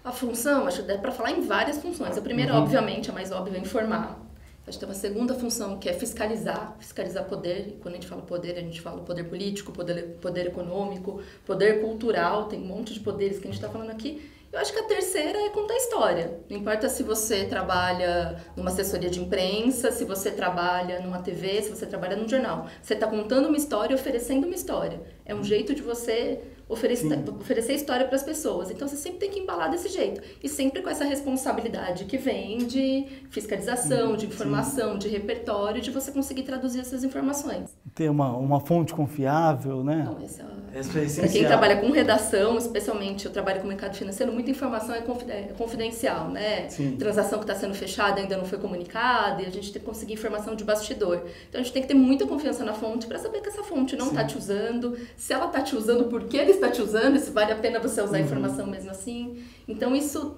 A função, acho que dá para falar em várias funções. A primeira, obviamente, a mais óbvia é informar. A gente tem uma segunda função, que é fiscalizar poder. E quando a gente fala poder, a gente fala poder político, poder econômico, poder cultural, tem um monte de poderes que a gente está falando aqui. Eu acho que a terceira é contar história. Não importa se você trabalha numa assessoria de imprensa, se você trabalha numa TV, se você trabalha num jornal. Você está contando uma história, oferecendo uma história. É um jeito de você oferecer história para as pessoas. Então, você sempre tem que embalar desse jeito. E sempre com essa responsabilidade que vem de fiscalização, de informação, de repertório, de você conseguir traduzir essas informações. Ter uma fonte confiável, né? Não, essa é essencial. Para quem trabalha com redação, especialmente eu trabalho com mercado financeiro, muita informação é confidencial, né? Sim. Transação que está sendo fechada ainda não foi comunicada e a gente tem que conseguir informação de bastidor. Então, a gente tem que ter muita confiança na fonte para saber que essa fonte não está te usando, se ela está te usando, por que ele está te usando, e se vale a pena você usar a informação mesmo assim. Então, isso...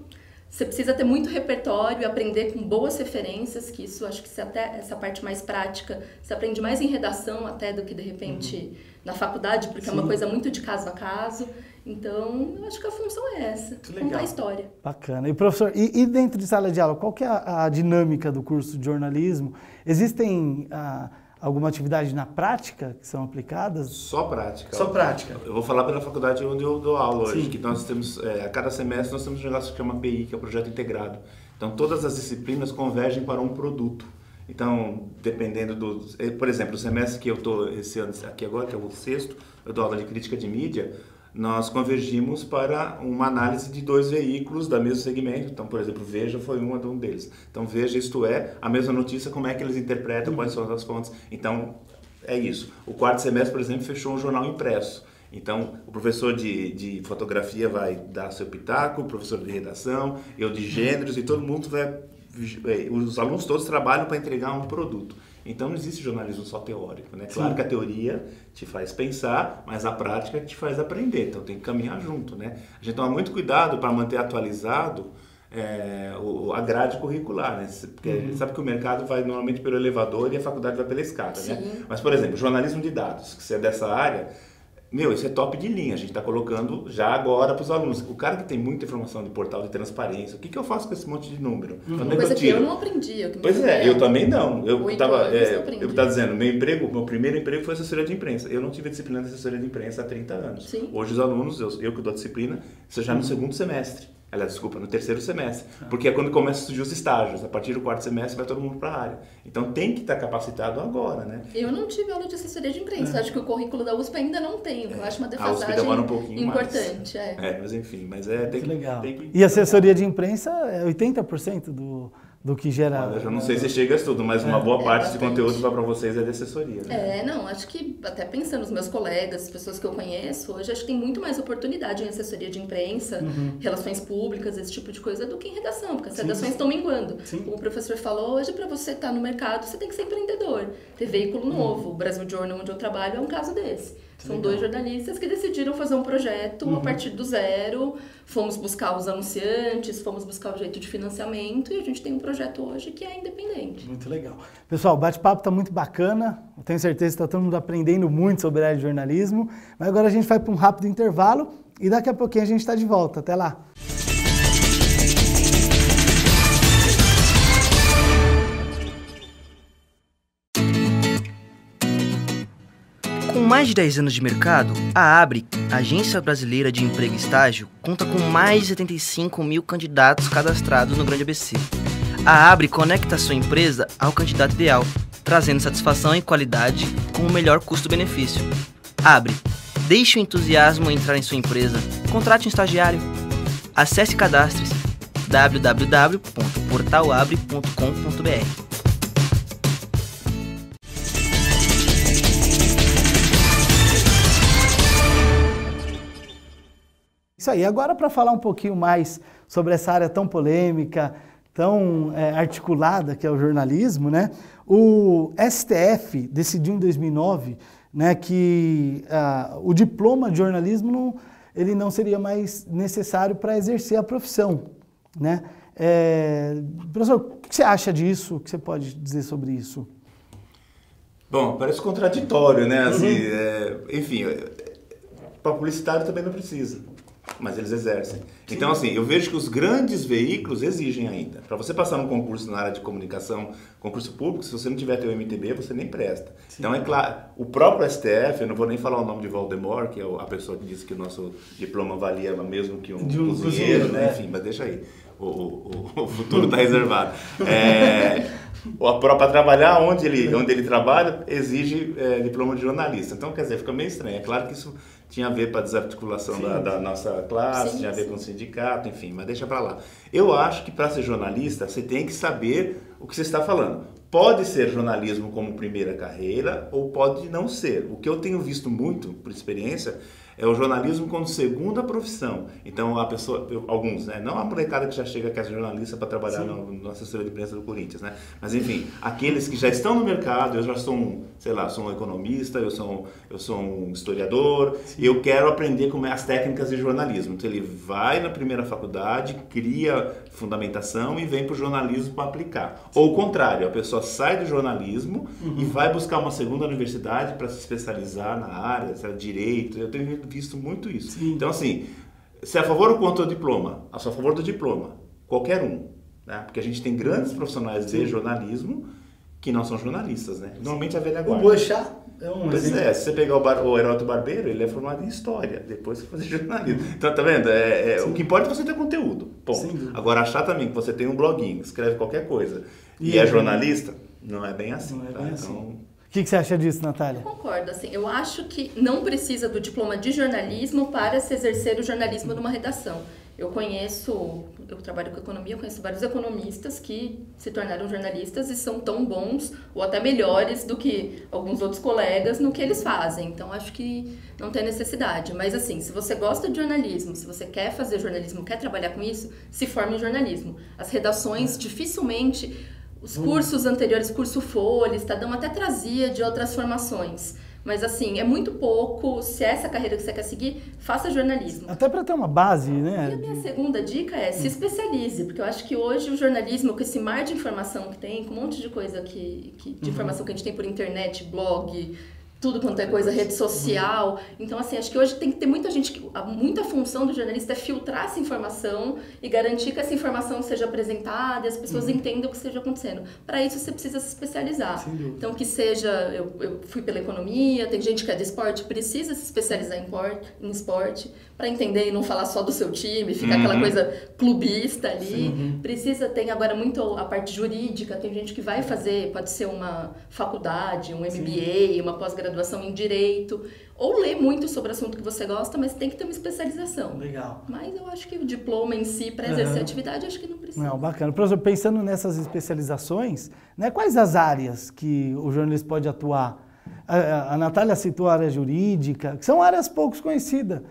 Você precisa ter muito repertório, aprender com boas referências, que isso, acho que até essa parte mais prática, você aprende mais em redação até do que, de repente, na faculdade, porque é uma coisa muito de caso a caso. Então, eu acho que a função é essa, contar a história. Bacana. E, professor, e dentro de sala de aula, qual que é a dinâmica do curso de jornalismo? Existem... alguma atividade na prática que são aplicadas? Só prática. Só prática. Eu vou falar pela faculdade onde eu dou aula hoje, que nós temos, a cada semestre nós temos um negócio que chama PI, que é o Projeto Integrado. Então, todas as disciplinas convergem para um produto. Então, dependendo do... Por exemplo, o semestre que eu estou esse ano aqui agora, que é o 6º, eu dou aula de crítica de mídia, nós convergimos para uma análise de 2 veículos da mesmo segmento. Então, por exemplo, Veja foi um deles. Então, Veja, isto é, a mesma notícia, como é que eles interpretam, quais são as fontes. Então, é isso. O 4º semestre, por exemplo, fechou um jornal impresso. Então, o professor de fotografia vai dar seu pitaco, o professor de redação, eu de gêneros, e todo mundo vai... Os alunos todos trabalham para entregar um produto. Então, não existe jornalismo só teórico, né? Claro que a teoria te faz pensar, mas a prática te faz aprender. Então, tem que caminhar junto, né? A gente toma muito cuidado para manter atualizado a grade curricular, né? Porque sabe que o mercado vai normalmente pelo elevador e a faculdade vai pela escada, né? Mas, por exemplo, jornalismo de dados, que você é dessa área, isso é top de linha, a gente está colocando já agora para os alunos. O cara que tem muita informação de portal de transparência, o que eu faço com esse monte de número? Uma coisa que eu não aprendi. Pois é, eu também não. Eu estava dizendo, meu primeiro emprego foi assessoria de imprensa. Eu não tive a disciplina de assessoria de imprensa há 30 anos. Sim. Hoje os alunos, eu que dou a disciplina, isso já no segundo semestre. Aliás, desculpa, no terceiro semestre. Porque é quando começa a surgir os estágios. A partir do quarto semestre vai todo mundo para a área. Então tem que estar capacitado agora, né? Eu não tive aula de assessoria de imprensa. Acho que o currículo da USP ainda não tem. Eu acho uma defasagem demora um pouquinho importante. Mais. Mas enfim, tem que... Legal. Tem que... E assessoria de imprensa é 80% do que gera... Olha, eu já não sei se chega a tudo, mas uma boa parte bastante. de conteúdo que vai para vocês é de assessoria. Né? Acho que até pensando nos meus colegas, as pessoas que eu conheço, hoje acho que tem muito mais oportunidade em assessoria de imprensa, relações públicas, esse tipo de coisa, do que em redação, porque as redações estão minguando. Sim. Como o professor falou, hoje para você estar no mercado, você tem que ser empreendedor, ter veículo novo. O Brasil Journal, onde eu trabalho, é um caso desse. São dois jornalistas que decidiram fazer um projeto a partir do zero, fomos buscar os anunciantes, fomos buscar o jeito de financiamento e a gente tem um projeto hoje que é independente. Muito legal. Pessoal, o bate-papo está muito bacana, eu tenho certeza que está todo mundo aprendendo muito sobre a área de jornalismo, mas agora a gente vai para um rápido intervalo e daqui a pouquinho a gente está de volta. Até lá! Com mais de 10 anos de mercado, a ABRE, Agência Brasileira de Emprego e Estágio, conta com mais de 75 mil candidatos cadastrados no Grande ABC. A ABRE conecta a sua empresa ao candidato ideal, trazendo satisfação e qualidade com o melhor custo-benefício. ABRE, deixe o entusiasmo entrar em sua empresa. Contrate um estagiário. Acesse e cadastre-se www.portalabre.com.br. Isso aí, agora para falar um pouquinho mais sobre essa área tão polêmica, tão articulada que é o jornalismo, né? O STF decidiu em 2009, né, que o diploma de jornalismo ele não seria mais necessário para exercer a profissão, né? Professor, o que você acha disso? O que você pode dizer sobre isso? Bom, parece contraditório, né? Assim, enfim, para publicitário também não precisa. Mas eles exercem. Sim. Então, assim, eu vejo que os grandes veículos exigem ainda. Para você passar num concurso na área de comunicação, concurso público, se você não tiver teu MTB, você nem presta. Sim. Então, é claro, o próprio STF, eu não vou nem falar o nome de Voldemort, que é a pessoa que disse que o nosso diploma valia mesmo que um cozinheiro, né? Enfim, mas deixa aí. O futuro está reservado. Para trabalhar onde ele trabalha, exige diploma de jornalista. Então, quer dizer, fica meio estranho. É claro que isso tinha a ver para a desarticulação da nossa classe, tinha a ver com o sindicato, enfim, mas deixa para lá. Eu acho que para ser jornalista, você tem que saber o que você está falando. Pode ser jornalismo como primeira carreira ou pode não ser. O que eu tenho visto muito, por experiência, é o jornalismo como segunda profissão. Então, a pessoa, alguns, né? Não a molecada que já chega que é jornalista para trabalhar na assessoria de imprensa do Corinthians, né? Mas, enfim, aqueles que já estão no mercado, eu já sou sou um economista, eu sou um historiador, e eu quero aprender como as técnicas de jornalismo. Então, ele vai na primeira faculdade, cria fundamentação e vem para o jornalismo para aplicar. Ou o contrário, a pessoa sai do jornalismo e vai buscar uma segunda universidade para se especializar na área, direito. Eu tenho visto muito isso. Sim. Então, assim, se é a favor ou contra o diploma? Eu sou a favor do diploma. Qualquer um. Né? Porque a gente tem grandes profissionais de jornalismo que não são jornalistas, né? Normalmente a velha guarda. O Boechat é um Pois é, se você pegar o Heródoto Barbeiro, ele é formado em História, depois que fazer jornalismo. Então, tá vendo? O que importa é você ter conteúdo. Ponto. Agora, achar também que você tem um bloguinho, escreve qualquer coisa e é jornalista, não é bem assim. Não é tá? bem assim. Então... O que você acha disso, Natália? Eu concordo, assim, eu acho que não precisa do diploma de jornalismo para se exercer o jornalismo numa redação. Eu trabalho com economia, eu conheço vários economistas que se tornaram jornalistas e são tão bons ou até melhores do que alguns outros colegas no que eles fazem. Então, acho que não tem necessidade. Mas, assim, se você gosta de jornalismo, se você quer fazer jornalismo, quer trabalhar com isso, se forme em jornalismo. As redações, dificilmente... Os cursos anteriores, curso Folha, Estadão, até trazia de outras formações. Mas, assim, é muito pouco. Se é essa carreira que você quer seguir, faça jornalismo. Até para ter uma base, né? E a minha segunda dica é se especialize. Porque eu acho que hoje o jornalismo, com esse mar de informação que tem, com um monte de coisa de informação que a gente tem por internet, blog, tudo quanto é coisa, rede social. Então, assim, acho que hoje tem que ter muita gente, muita função do jornalista é filtrar essa informação e garantir que essa informação seja apresentada e as pessoas entendam o que esteja acontecendo. Para isso, você precisa se especializar. Então, que seja, eu fui pela economia, tem gente que é de esporte, precisa se especializar em esporte, para entender e não falar só do seu time, ficar aquela coisa clubista ali. Precisa, tem agora muito a parte jurídica, tem gente que vai fazer, pode ser uma faculdade, um MBA, uma pós-graduação em Direito, ou ler muito sobre o assunto que você gosta, mas tem que ter uma especialização. Legal. Mas eu acho que o diploma em si, para exercer a atividade, acho que não precisa. Não, bacana. Professor, pensando nessas especializações, né, quais as áreas que o jornalista pode atuar? A Natália citou a área jurídica, que são áreas pouco conhecidas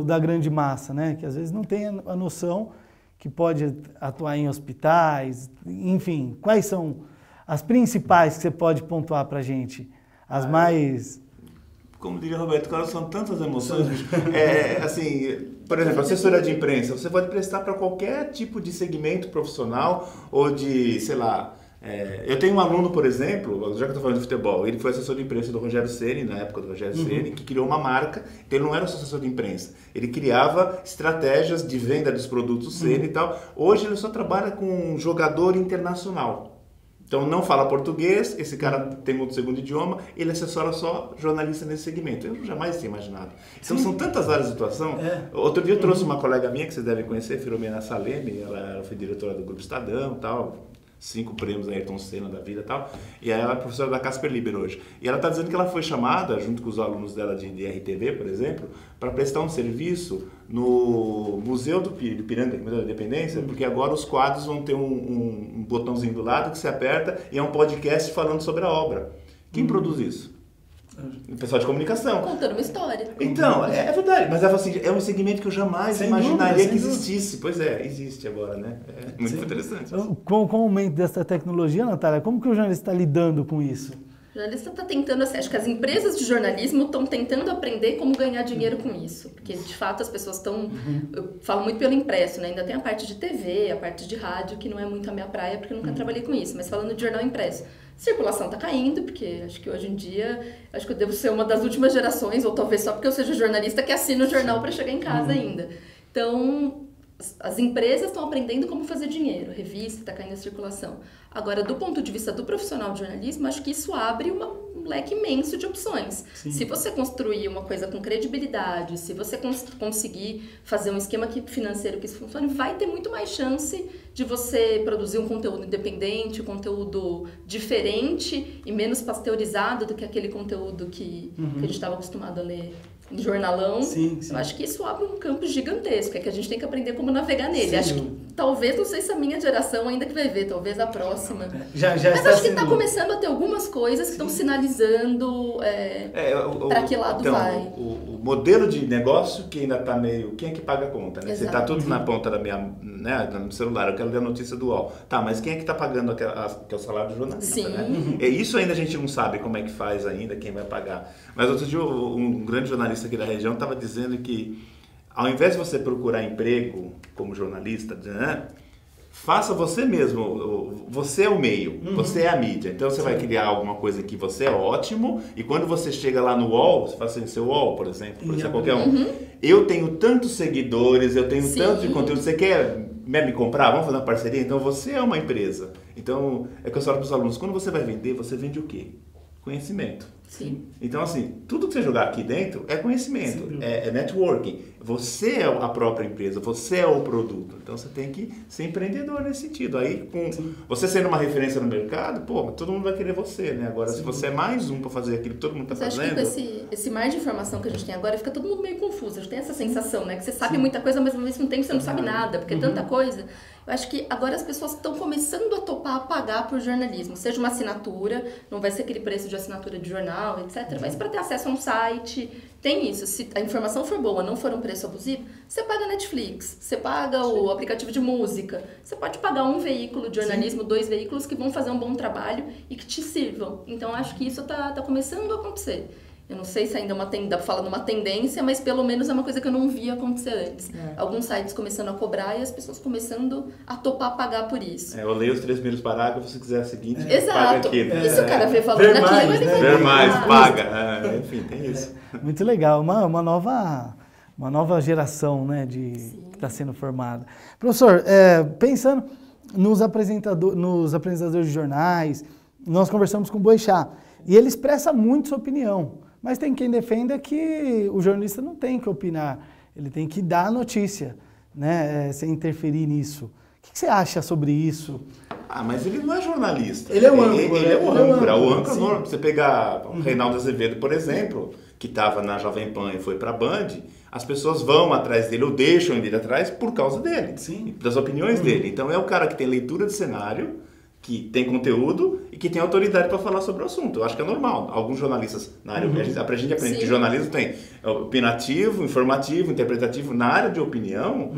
da grande massa, né, que às vezes não tem a noção que pode atuar em hospitais, enfim. Quais são as principais que você pode pontuar para a gente? As mais... Como diria Roberto Carlos, são tantas emoções. Assim, por exemplo, assessoria de imprensa, você pode prestar para qualquer tipo de segmento profissional ou de, sei lá... eu tenho um aluno, por exemplo, já que eu estou falando de futebol, ele foi assessor de imprensa do Rogério Ceni, na época do Rogério Ceni, que criou uma marca, então ele não era só assessor de imprensa, ele criava estratégias de venda dos produtos Ceni e tal. Hoje ele só trabalha com um jogador internacional. Então não fala português, esse cara tem outro segundo idioma, ele assessora só jornalista nesse segmento. Eu jamais tinha imaginado. Então são tantas áreas de atuação. Outro dia eu trouxe uma colega minha, que vocês devem conhecer, Filomena Saleme, ela foi diretora do Grupo Estadão e tal, 5 prêmios da Ayrton Senna da vida e tal, e ela é professora da Casper Liber hoje. E ela está dizendo que ela foi chamada, junto com os alunos dela de RTV, por exemplo, para prestar um serviço no Museu do Ipiranga, Museu da Independência, porque agora os quadros vão ter um botãozinho do lado que se aperta e é um podcast falando sobre a obra. Quem produz isso? O pessoal de comunicação. Contando uma história. Então, é verdade, mas ela assim, é um segmento que eu jamais imaginaria que existisse. Pois é, existe agora, né? É muito interessante. Com o aumento dessa tecnologia, Natália, como que o jornalista está lidando com isso? O jornalista está tentando, assim, acho que as empresas de jornalismo estão tentando aprender como ganhar dinheiro com isso. Porque, de fato, as pessoas estão... Eu falo muito pelo impresso, né? Ainda tem a parte de TV, a parte de rádio, que não é muito a minha praia, porque eu nunca trabalhei com isso. Mas falando de jornal impresso, circulação está caindo, porque acho que hoje em dia, acho que eu devo ser uma das últimas gerações, ou talvez só porque eu seja jornalista, que assina o jornal para chegar em casa ainda. Então, as empresas estão aprendendo como fazer dinheiro, revista, está caindo a circulação. Agora, do ponto de vista do profissional de jornalismo, acho que isso abre um leque imenso de opções. Sim. Se você construir uma coisa com credibilidade, se você conseguir fazer um esquema financeiro que isso funcione, vai ter muito mais chance de você produzir um conteúdo independente, um conteúdo diferente e menos pasteurizado do que aquele conteúdo que a gente estava acostumado a ler em jornalão. Sim. Eu acho que isso abre um campo gigantesco, é que a gente tem que aprender como navegar nele. Acho que talvez, não sei se a minha geração ainda que vai ver, talvez a próxima. Mas acho que está começando a ter algumas coisas que estão sinalizando para que lado vai. O modelo de negócio que ainda está meio... Quem é que paga a conta, né? Exato. Você está tudo na ponta da minha... Né, no celular, eu quero ler a notícia do UOL. Tá, mas quem é que está pagando que é o salário do jornalista, Sim. né? Isso ainda a gente não sabe como é que faz ainda, quem vai pagar. Mas outro dia um grande jornalista aqui da região estava dizendo que ao invés de você procurar emprego como jornalista, né, faça você mesmo, você é o meio, você é a mídia. Então você vai criar alguma coisa que você é ótimo e quando você chega lá no UOL, você faz assim, seu UOL, por exemplo, qualquer um. Eu tenho tantos seguidores, eu tenho tanto de conteúdo, você quer me comprar? Vamos fazer uma parceria? Então você é uma empresa. Então é que eu falo para os alunos, quando você vai vender, você vende o quê? Conhecimento. Sim. Então, assim, tudo que você jogar aqui dentro é conhecimento, é networking. Você é a própria empresa, você é o produto. Então, você tem que ser empreendedor nesse sentido. Aí, com você sendo uma referência no mercado, pô, todo mundo vai querer você, né? Agora, se você é mais um para fazer aquilo que todo mundo está fazendo... Acho que com esse mar de informação que a gente tem agora, fica todo mundo meio confuso. A gente tem essa sensação, né? Que você sabe muita coisa, mas ao mesmo tempo você não sabe nada, porque é tanta coisa... Eu acho que agora as pessoas estão começando a topar a pagar por jornalismo. Seja uma assinatura, não vai ser aquele preço de assinatura de jornal, etc. Mas para ter acesso a um site, tem isso. Se a informação for boa, não for um preço abusivo, você paga Netflix, você paga o aplicativo de música, você pode pagar um veículo de jornalismo, 2 veículos que vão fazer um bom trabalho e que te sirvam. Então, acho que isso tá começando a acontecer. Eu não sei se ainda dá pra falar numa tendência, mas pelo menos é uma coisa que eu não via acontecer antes. Alguns sites começando a cobrar e as pessoas começando a topar pagar por isso. Eu leio os 3 primeiros parágrafos, se quiser a seguinte, Exato. paga aqui. E se o cara vê valor naquilo, ele vai ver mais, paga. Enfim, tem isso. Muito legal, uma nova geração, né, que está sendo formada. Professor, pensando nos apresentadores de jornais, nós conversamos com o Boechat, e ele expressa muito sua opinião, mas tem quem defenda que o jornalista não tem que opinar, ele tem que dar a notícia, né, sem interferir nisso. O que você acha sobre isso? Mas ele não é jornalista. Ele é o âncora. Ele é o âncora. O âncora, você pegar o Reinaldo Azevedo, por exemplo, que estava na Jovem Pan e foi para a Band, as pessoas vão atrás dele ou deixam ele atrás por causa dele, das opiniões dele. Então é o cara que tem leitura de cenário, que tem conteúdo e que tem autoridade para falar sobre o assunto. Eu acho que é normal. Alguns jornalistas na área, a gente aprende que jornalismo tem opinativo, informativo, interpretativo. Na área de opinião,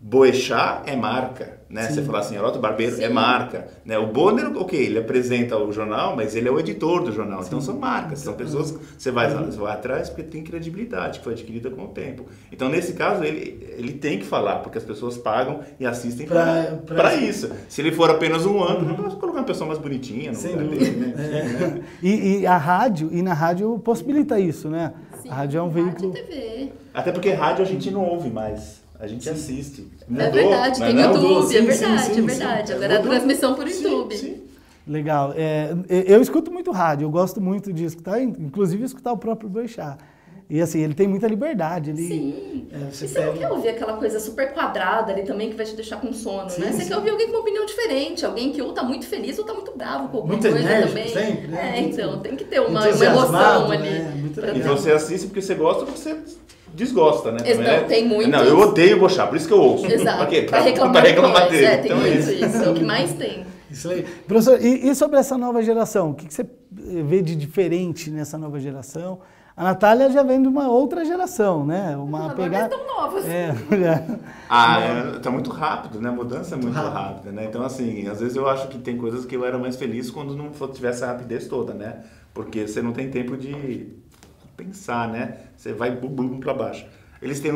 Boechat é marca, né? Você falar assim, Heródoto Barbeiro é marca, né? O Bonner, ele apresenta o jornal, mas ele é o editor do jornal. Então são marcas, são pessoas que você vai atrás porque tem credibilidade, que foi adquirida com o tempo. Então nesse caso ele tem que falar, porque as pessoas pagam e assistem para isso. Se ele for apenas um âncora, posso colocar uma pessoa mais bonitinha no lugar dele, né? E na rádio possibilita isso, né? Sim, a rádio é um veículo... TV. Até porque rádio a gente não ouve mais. A gente assiste. É verdade, tem YouTube, é verdade. Agora a transmissão por YouTube. Sim. Legal. Eu escuto muito rádio, eu gosto muito de escutar, inclusive escutar o próprio Boechat. E assim, ele tem muita liberdade. Sim. Você não quer ouvir aquela coisa super quadrada ali também que vai te deixar com sono, né? Você quer ouvir alguém com uma opinião diferente, alguém que ou tá muito feliz ou tá muito bravo com alguma coisa também. Sempre, né? Então, tem que ter uma emoção ali. E você assiste porque você gosta ou você desgosta, né? Não, tem muito. Não, eu odeio Boechat, por isso que eu ouço. Exato. Pra quê? Pra reclamar dele. tem Então, muito isso. É o que mais tem. Isso aí. Professor, e sobre essa nova geração? O que você vê de diferente nessa nova geração? A Natália já vem de uma outra geração, né? Agora eles estão novos. Tá muito rápido, né? A mudança é muito rápida, né? Então, assim, às vezes eu acho que tem coisas que eu era mais feliz quando não tivesse a rapidez toda, né? Porque você não tem tempo de pensar, né? Você vai bum para baixo. Eles têm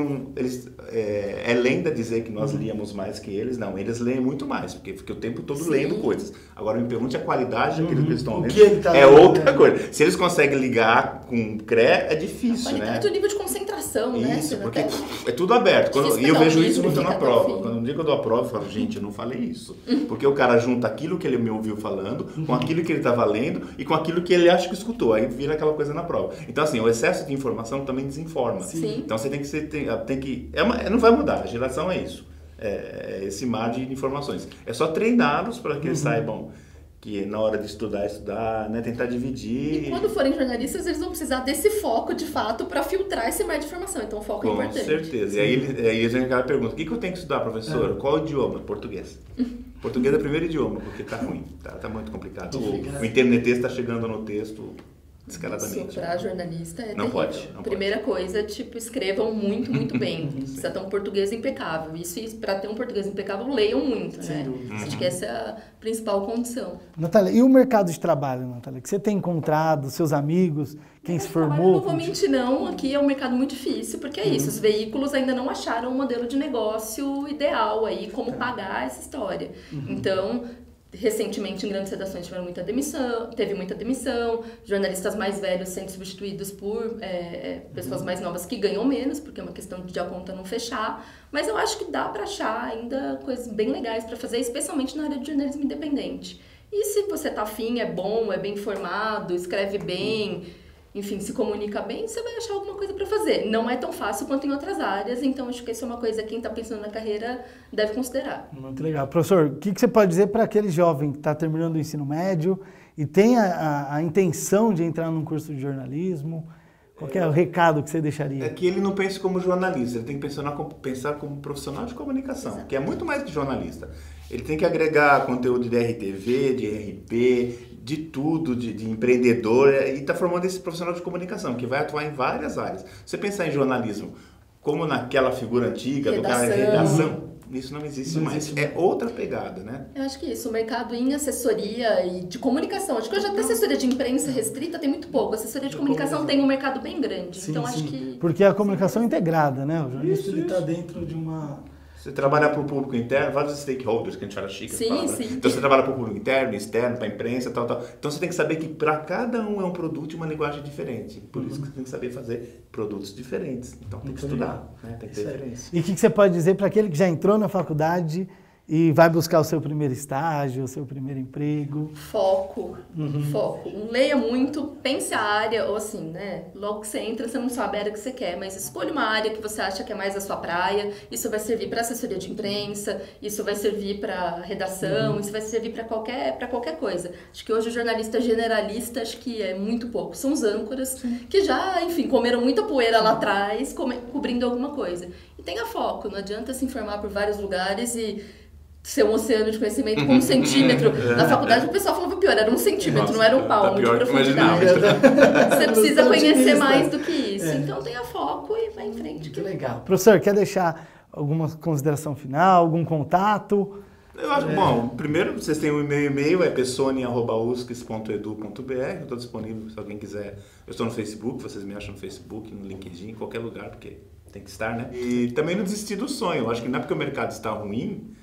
é lenda dizer que nós líamos mais que eles. Não, eles leem muito mais, porque fica o tempo todo lendo coisas. Agora, me pergunte a qualidade daquilo que eles estão lendo. É outra coisa. Se eles conseguem ligar com CRE, é difícil, né? O nível de concentração, né? Isso, porque é tudo aberto. E eu vejo isso muito na prova. Quando um dia que eu dou a prova, eu falo, gente, eu não falei isso. Porque o cara junta aquilo que ele me ouviu falando, com aquilo que ele estava lendo e com aquilo que ele acha que escutou. Aí vira aquela coisa na prova. Então, assim, o excesso de informação também desinforma. Sim. Então, você tem que não vai mudar, a geração é isso, esse mar de informações. É só treiná-los para que eles saibam que na hora de estudar, né, tentar dividir. E quando forem jornalistas, eles vão precisar desse foco, de fato, para filtrar esse mar de informação. Então, o foco é importante. Com certeza. E aí a gente pergunta, o que eu tenho que estudar, professor? Qual idioma? Português. Português é o primeiro idioma, porque tá ruim, tá muito complicado. O internetês está chegando no texto descaradamente. Isso, para jornalista é não terrível. Não Primeira pode. coisa, escrevam muito, muito bem. Precisa ter um português impecável. Isso, para ter um português impecável, leiam muito, né? Acho que essa é a principal condição. Natália, e o mercado de trabalho, Natália? Que você tem encontrado, seus amigos, quem se formou? Não vou mentir, não. Aqui é um mercado muito difícil, porque é isso. Os veículos ainda não acharam um modelo de negócio ideal aí, como pagar essa história. Então, recentemente, em grandes redações teve muita demissão, jornalistas mais velhos sendo substituídos por pessoas mais novas que ganham menos, porque é uma questão de a conta não fechar. Mas eu acho que dá para achar ainda coisas bem legais para fazer, especialmente na área de jornalismo independente. E se você tá afim, é bom, é bem informado, escreve bem, enfim, se comunica bem, você vai achar alguma coisa para fazer. Não é tão fácil quanto em outras áreas, então acho que isso é uma coisa que quem está pensando na carreira deve considerar. Muito legal. Professor, o que você pode dizer para aquele jovem que está terminando o ensino médio e tem a intenção de entrar num curso de jornalismo? Qual é o recado que você deixaria? É que ele não pense como jornalista, ele tem que pensar como profissional de comunicação, Exato. Que é muito mais que jornalista. Ele tem que agregar conteúdo de RTV, de RP, de tudo, de empreendedor, e está formando esse profissional de comunicação, que vai atuar em várias áreas. Você pensar em jornalismo como naquela figura antiga, do cara de redação, isso não existe mais. É outra pegada, né? Eu acho que isso, o mercado em assessoria e de comunicação, acho que hoje até assessoria de imprensa restrita tem muito pouco, assessoria de comunicação tem um mercado bem grande, sim, então sim. acho que... Porque a comunicação é integrada, né? O jornalista está dentro de uma... Você trabalha para o público interno, vários stakeholders, que a gente fala chique. Sim, sim. Então você trabalha para o público interno, externo, para a imprensa, tal. Então você tem que saber que para cada um é um produto e uma linguagem diferente. Por isso que você tem que saber fazer produtos diferentes. Então tem que estudar, né? Tem que ter referência. E o que você pode dizer para aquele que já entrou na faculdade e vai buscar o seu primeiro estágio, o seu primeiro emprego? Foco. Foco. Não leia muito, pense a área, ou assim, né? Logo que você entra, você não sabe a área que você quer, mas escolha uma área que você acha que é mais a sua praia. Isso vai servir para assessoria de imprensa, isso vai servir para redação, isso vai servir para qualquer coisa. Acho que hoje o jornalista generalista, acho que é muito pouco. São os âncoras que já, enfim, comeram muita poeira lá atrás, cobrindo alguma coisa. E tenha foco, não adianta se informar por vários lugares e ser um oceano de conhecimento com 1 centímetro. Na faculdade o pessoal falava pior, era 1 centímetro, não era um palmo de profundidade. Você precisa conhecer mais do que isso. Então tenha foco e vai em frente. Que legal. Professor, quer deixar alguma consideração final, algum contato? Eu acho, bom, primeiro vocês têm um e-mail, é pessoni@uscs.edu.br, eu estou disponível se alguém quiser. Eu estou no Facebook, vocês me acham no Facebook, no LinkedIn, em qualquer lugar, porque tem que estar, né? E também não desistir do sonho. Eu acho que não é porque o mercado está ruim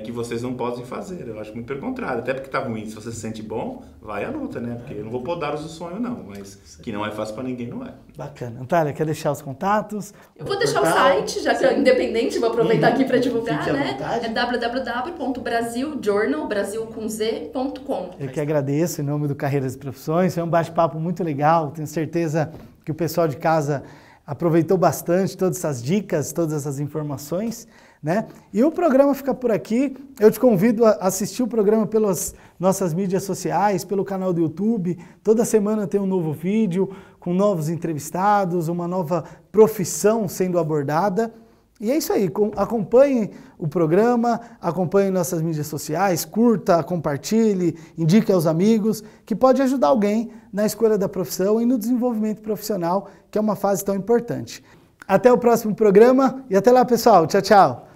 que vocês não podem fazer. Eu acho muito pelo contrário. Até porque está ruim, se você se sente bom, vai à luta, né? Porque eu não vou podar-os do sonho, não. Mas que não é fácil para ninguém, não é. Bacana. Natália, quer deixar os contatos? Eu vou deixar o site, já que é independente, vou aproveitar aqui para divulgar, né? É www.brasiljournal.com. Eu que agradeço em nome do Carreiras e Profissões. Foi um bate-papo muito legal. Tenho certeza que o pessoal de casa aproveitou bastante todas essas dicas, todas essas informações, né? E o programa fica por aqui. Eu te convido a assistir o programa pelas nossas mídias sociais, pelo canal do YouTube. Toda semana tem um novo vídeo com novos entrevistados, uma nova profissão sendo abordada. E é isso aí, acompanhe o programa, acompanhe nossas mídias sociais, curta, compartilhe, indique aos amigos, que pode ajudar alguém na escolha da profissão e no desenvolvimento profissional, que é uma fase tão importante. Até o próximo programa e até lá, pessoal. Tchau, tchau.